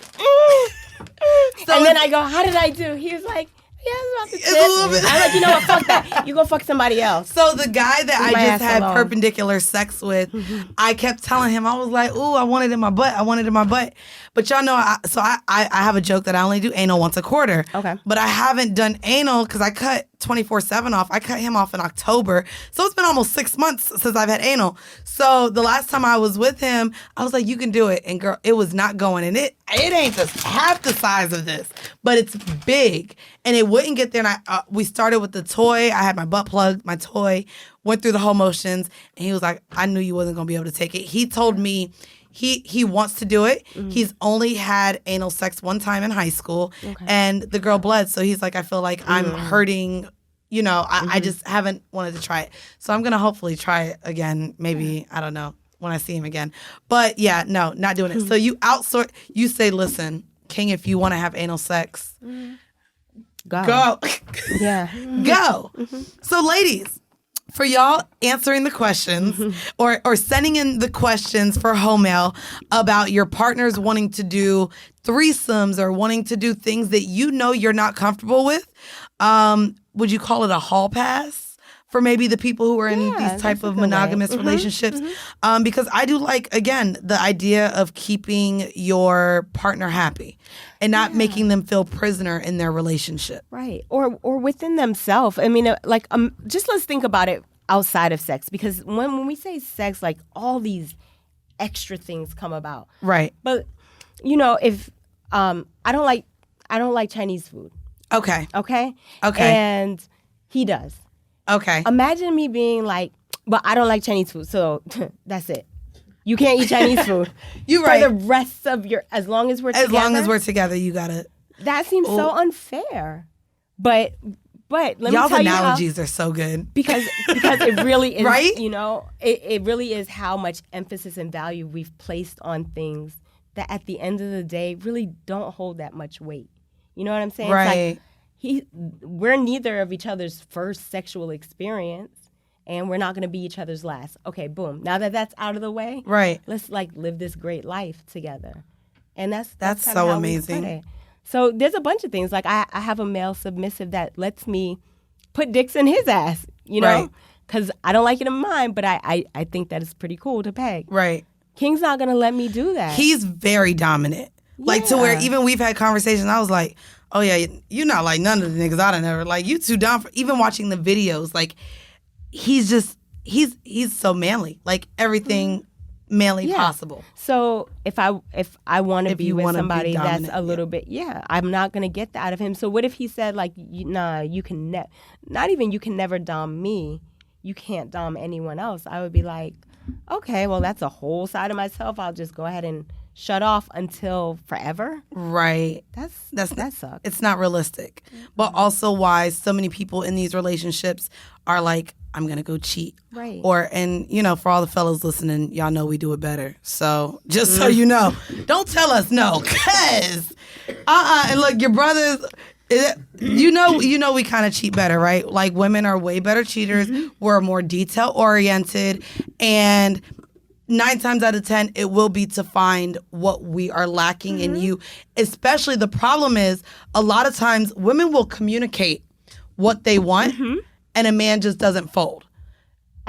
So and then I go, how did I do? He was like, yeah, it's a little bit. I'm like, you know what? Fuck that. You go fuck somebody else. So the guy that I just had perpendicular sex with, I kept telling him, I was like, ooh, I want it in my butt. But y'all know, I have a joke that I only do anal once a quarter. Okay. But I haven't done anal because I cut 24/7 off. I cut him off in October. So it's been almost 6 months since I've had anal. So the last time I was with him, I was like, you can do it. And girl, it was not going. And it ain't half the size of this, but it's big. And it wouldn't get there. And we started with the toy. I had my butt plug, my toy, went through the whole motions. And he was like, I knew you wasn't going to be able to take it. He told me he wants to do it. Mm-hmm. He's only had anal sex one time in high school. Okay. And the girl bled. So he's like, I feel like I'm hurting. I just haven't wanted to try it. So I'm going to hopefully try it again. Maybe, I don't know, when I see him again. But yeah, no, not doing it. So you say, listen, King, if you want to have anal sex, Go. Yeah. Go. So, ladies, for y'all answering the questions or sending in the questions for home mail about your partners wanting to do threesomes or wanting to do things that you know you're not comfortable with, would you call it a hall pass? For maybe the people who are in these type of monogamous relationships. Because I do like, again, the idea of keeping your partner happy and not making them feel prisoner in their relationship. Right. Or within themselves. I mean, just let's think about it outside of sex. Because when we say sex, like all these extra things come about. Right. But, you know, if I don't like Chinese food. Okay. Okay? Okay. And he does. Okay. Imagine me being like, but I don't like Chinese food, so that's it. You can't eat Chinese food. You're right. For the rest of as long as we're together. As long as we're together, you gotta. That seems so unfair. But let me Y'all's tell analogies you are so good. because it really is, Right? you know, it really is how much emphasis and value we've placed on things that at the end of the day really don't hold that much weight. You know what I'm saying? Right. It's like, we're neither of each other's first sexual experience, and we're not going to be each other's last. Okay, boom. Now that that's out of the way, Right. let's like live this great life together. And that's That's kinda so how we amazing. put it. So there's a bunch of things. Like I have a male submissive that lets me put dicks in his ass, you know, Right. because I don't like it in mine, but I think that is pretty cool to peg. Right. King's not going to let me do that. He's very dominant. Like to where Yeah. even we've had conversations, I was like, oh yeah, you're not like none of the niggas I done ever. Like you too down for even watching the videos. Like he's so manly. Like everything manly possible. So if I want to If be you with wanna be somebody that's dominant, a little bit, I'm not going to get that out of him. So what if he said like, nah, you can not even you can never dom me. You can't dom anyone else. I would be like, okay, well that's a whole side of myself. I'll just go ahead and shut off until forever. Right. That sucks. It's not realistic. But also why so many people in these relationships are like, I'm going to go cheat. Right. And, you know, for all the fellas listening, y'all know we do it better. So just so you know, don't tell us no, because, and look, your brothers, you know we kind of cheat better, right? Like women are way better cheaters. We're more detail oriented. And 9 times out of 10, it will be to find what we are lacking in you. Especially the problem is a lot of times women will communicate what they want and a man just doesn't fold.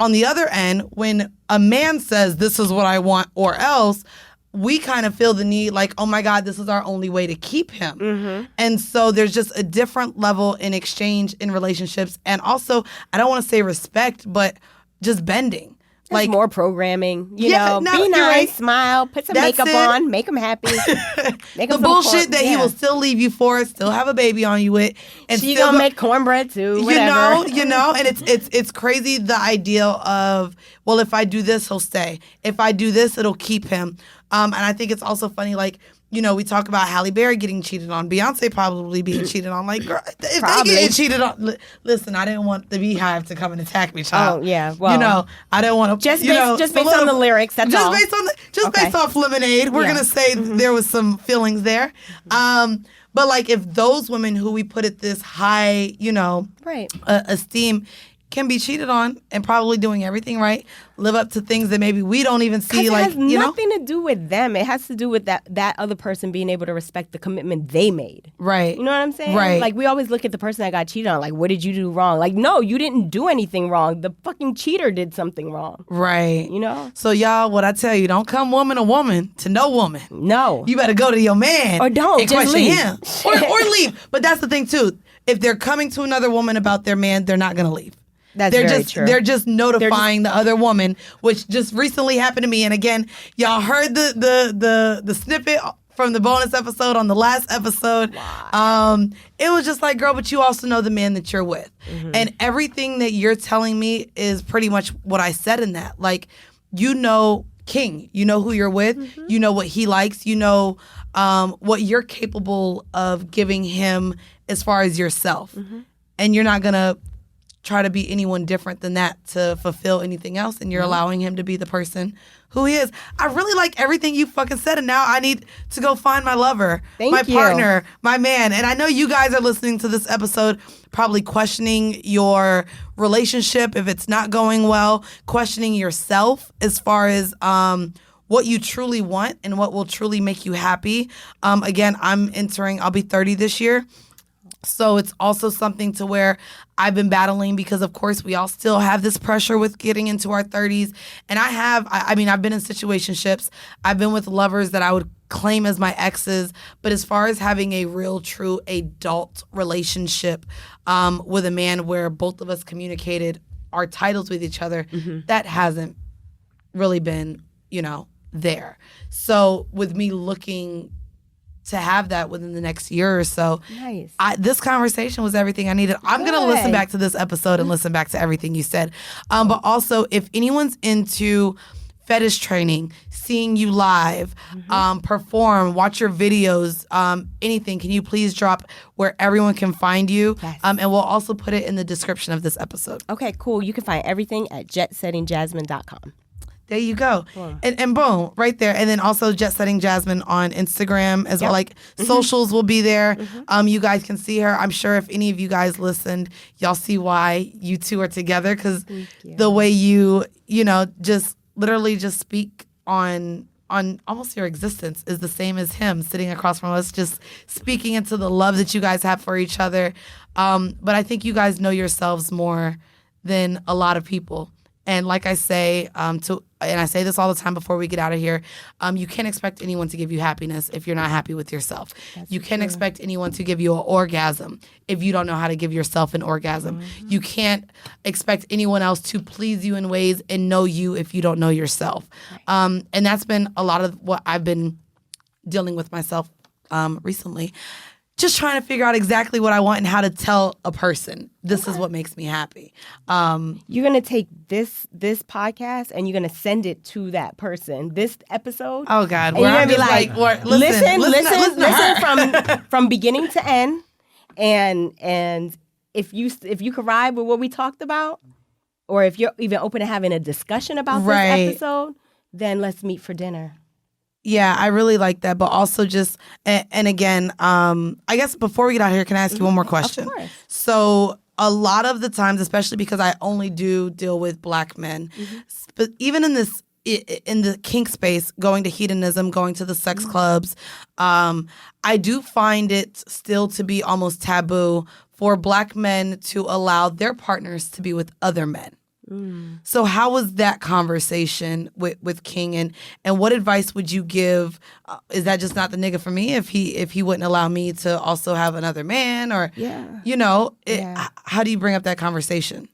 On the other end, when a man says, this is what I want or else, we kind of feel the need like, oh my God, this is our only way to keep him. And so there's just a different level in exchange in relationships. And also, I don't want to say respect, but just bending. Like more programming, you know, be you're nice, right. smile, put some That's makeup it. on, make him happy. Make The him some bullshit that he will still leave you for, still have a baby on you with, and she still gonna make cornbread too. you know, and it's crazy the idea of, well, if I do this, he'll stay. If I do this, it'll keep him. And I think it's also funny, like, you know, we talk about Halle Berry getting cheated on, Beyonce probably being cheated on. Like, girl, if they getting cheated on, listen, I didn't want the Beehive to come and attack me, child. Oh yeah, well, you know, I didn't want to just based on the lyrics. That's all. Based off Lemonade, we're gonna say there was some feelings there. But like, if those women who we put at this high, you know, esteem, can be cheated on and probably doing everything right, live up to things that maybe we don't even see. Like, it has nothing to do with them. It has to do with that other person being able to respect the commitment they made. Right. You know what I'm saying? Right. Like, we always look at the person that got cheated on. Like, what did you do wrong? Like, no, you didn't do anything wrong. The fucking cheater did something wrong. Right. You know? So y'all, what I tell you, don't come woman to woman to no woman. No. You better go to your man. Or don't. And Just question leave. him. Or leave. But that's the thing too. If they're coming to another woman about their man, they're not going to leave. That's very true. They're just notifying the other woman, which just recently happened to me. And again, y'all heard the snippet from the bonus episode on the last episode. Wow. It was just like, girl, but you also know the man that you're with. And everything that you're telling me is pretty much what I said in that. Like, you know King, you know who you're with, you know what he likes, you know what you're capable of giving him as far as yourself. And you're not going to try to be anyone different than that to fulfill anything else, and you're allowing him to be the person who he is. I really like everything you fucking said, and now I need to go find my lover, my you. partner, my man. And I know you guys are listening to this episode probably questioning your relationship if it's not going well, questioning yourself as far as what you truly want and what will truly make you happy. Again, I'll be 30 this year. So it's also something to where I've been battling because, of course, we all still have this pressure with getting into our 30s. And I've been in situationships. I've been with lovers that I would claim as my exes. But as far as having a real, true adult relationship with a man where both of us communicated our titles with each other, that hasn't really been, there. So with me looking to have that within the next year or so. Nice. This conversation was everything I needed. I'm going to listen back to this episode and listen back to everything you said. But also, if anyone's into fetish training, seeing you live, perform, watch your videos, anything, can you please drop where everyone can find you? Yes. And we'll also put it in the description of this episode. Okay, cool. You can find everything at jetsettingjasmine.com. There you go. And boom, right there. And then also Jet Setting Jasmine on Instagram as well. Like socials will be there. You guys can see her. I'm sure if any of you guys listened, y'all see why you two are together, because the way you just literally just speak on almost your existence is the same as him sitting across from us, just speaking into the love that you guys have for each other. But I think you guys know yourselves more than a lot of people. And like I say, and I say this all the time before we get out of here, you can't expect anyone to give you happiness if you're not happy with yourself. You can't expect anyone to give you an orgasm if you don't know how to give yourself an orgasm. You can't expect anyone else to please you in ways and know you if you don't know yourself. And that's been a lot of what I've been dealing with myself recently. Just trying to figure out exactly what I want and how to tell a person, this is what makes me happy. You're going to take this podcast and you're going to send it to that person, this episode. Oh, God. And you're going to be like, listen from beginning to end. And if you can ride with what we talked about, or if you're even open to having a discussion about this episode, then let's meet for dinner. Yeah, I really like that. But also just, and again, I guess before we get out of here, can I ask you one more question? Of course. So a lot of the times, especially because I only do deal with Black men, but even in the kink space, going to hedonism, going to the sex clubs, I do find it still to be almost taboo for Black men to allow their partners to be with other men. So how was that conversation with King, and what advice would you give? Is that just not the nigga for me if he wouldn't allow me to also have another man, or how do you bring up that conversation?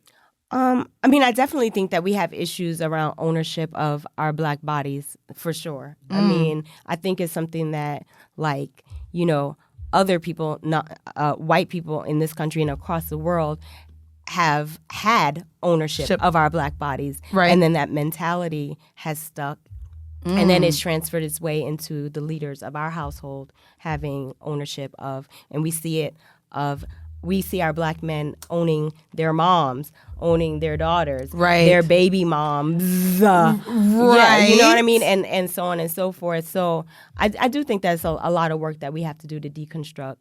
I definitely think that we have issues around ownership of our Black bodies, for sure. I think it's something that, other people, not white people in this country and across the world, have had ownership of our Black bodies. Right. And then that mentality has stuck. And then it's transferred its way into the leaders of our household having ownership of, and we see our Black men owning their moms, owning their daughters, their baby moms. Yeah, you know what I mean? And so on and so forth. So I do think that's a lot of work that we have to do to deconstruct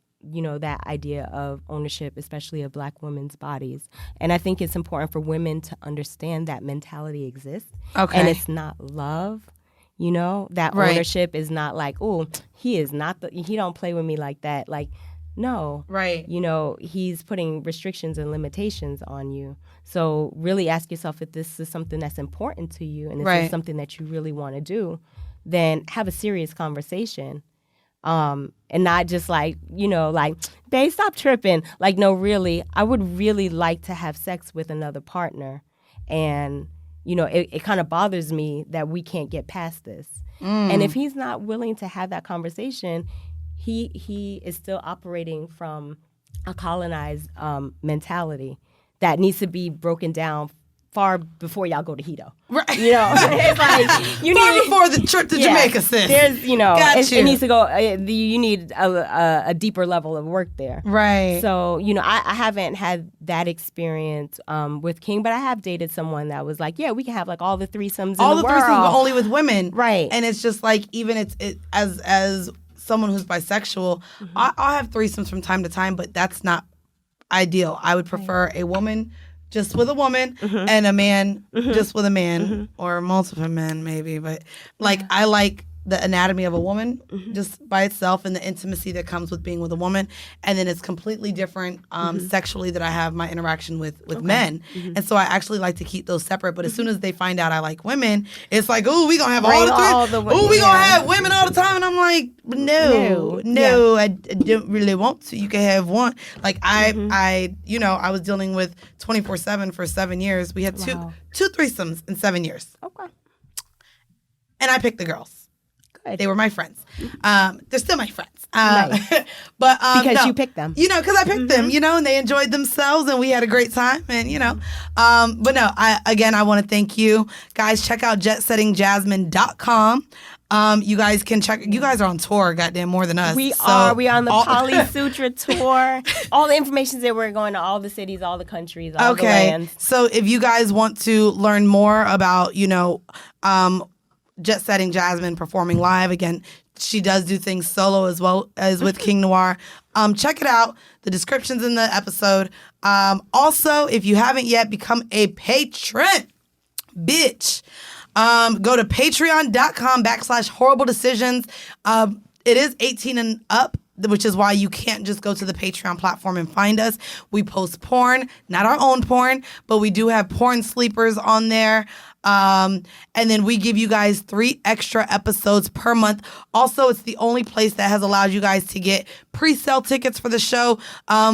that idea of ownership, especially of Black women's bodies. And I think it's important for women to understand that mentality exists. Okay. And it's not love. That ownership is not like, oh, he don't play with me like that. Like, no. Right. He's putting restrictions and limitations on you. So really ask yourself if this is something that's important to you and if it's something that you really want to do, then have a serious conversation. And not just babe, stop tripping. Like, no, really, I would really like to have sex with another partner. And, it kind of bothers me that we can't get past this. And if he's not willing to have that conversation, he is still operating from a colonized mentality that needs to be broken down far before y'all go to Hito. Right. You know, it's like you Far need before the trip to Jamaica, sis. There's, Got it you. needs to go. You need a deeper level of work there. Right. So, I haven't had that experience with King, but I have dated someone that was like, yeah, we can have like all the threesomes all in the the threesomes, world. but only with women. Right. And it's just like, even as someone who's bisexual, I'll have threesomes from time to time, but that's not ideal. I would prefer a woman just with a woman and a man just with a man or multiple men maybe. But like, I like the anatomy of a woman just by itself and the intimacy that comes with being with a woman. And then it's completely different sexually that I have my interaction with men. And so I actually like to keep those separate. But as soon as they find out I like women, it's like, oh, we gonna have all the three. Oh, we gonna have women all the time. And I'm like, no, I don't really want to. You can have one. Like I was dealing with 24/7 for 7 years. We had two threesomes in 7 years. Okay. And I picked the girls. They were my friends. They're still my friends. Nice. But Because you picked them. Because I picked them, and they enjoyed themselves and we had a great time. And, but no, I want to thank you. Guys, check out jetsettingjasmine.com. You guys can check. You guys are on tour, goddamn, more than us. We are on the Poly Sutra tour. All the information's there. We're going to all the cities, all the countries, all the lands. So if you guys want to learn more about, Jet Setting Jasmine performing live. Again, she does do things solo as well as with King Noir. Check it out. The description's in the episode. Also, if you haven't yet, become a patron, bitch. Go to patreon.com/Whoreible Decisions. It is 18 and up, which is why you can't just go to the Patreon platform and find us. We post porn, not our own porn, but we do have porn sleepers on there. And then we give you guys 3 extra episodes per month. Also, it's the only place that has allowed you guys to get pre-sale tickets for the show.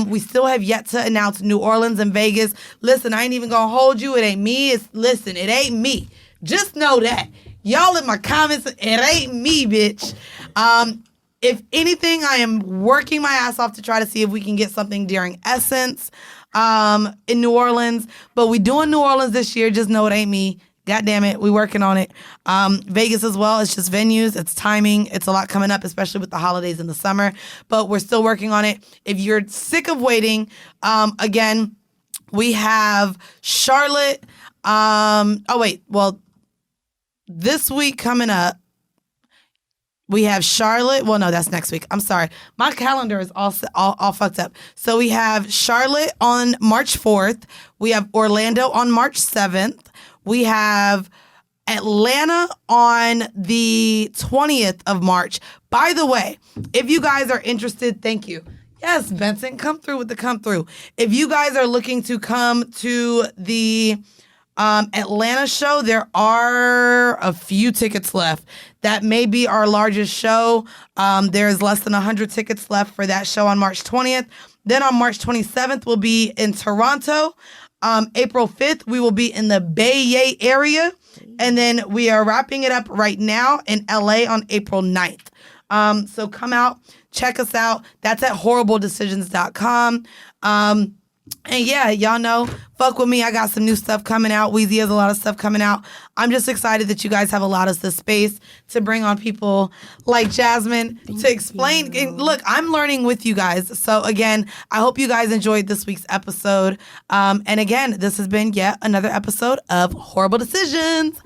We still have yet to announce New Orleans and Vegas. Listen, I ain't even gonna hold you. It ain't me. It ain't me. Just know that. Y'all in my comments, it ain't me, bitch. If anything, I am working my ass off to try to see if we can get something during Essence in New Orleans. But we doing New Orleans this year. Just know it ain't me. God damn it, we working on it. Vegas as well. It's just venues. It's timing. It's a lot coming up, especially with the holidays in the summer. But we're still working on it. If you're sick of waiting, again, we have Charlotte. This week coming up, we have Charlotte. Well, no, that's next week. I'm sorry. My calendar is all fucked up. So we have Charlotte on March 4th. We have Orlando on March 7th. We have Atlanta on the 20th of March. By the way, if you guys are interested, thank you. Yes, Benson, come through with the come through. If you guys are looking to come to the Atlanta show, there are a few tickets left. That may be our largest show. There's less than 100 tickets left for that show on March 20th. Then on March 27th, we'll be in Toronto. April 5th, we will be in the Bay area. And then we are wrapping it up right now in LA on April 9th. So come out, check us out. That's at whoreible.decisions.com. And yeah, y'all know, fuck with me. I got some new stuff coming out. Weezy has a lot of stuff coming out. I'm just excited that you guys have allowed us the space to bring on people like Jasmine to explain. And look, I'm learning with you guys. So again, I hope you guys enjoyed this week's episode. And again, this has been yet another episode of Whoreible Decisions.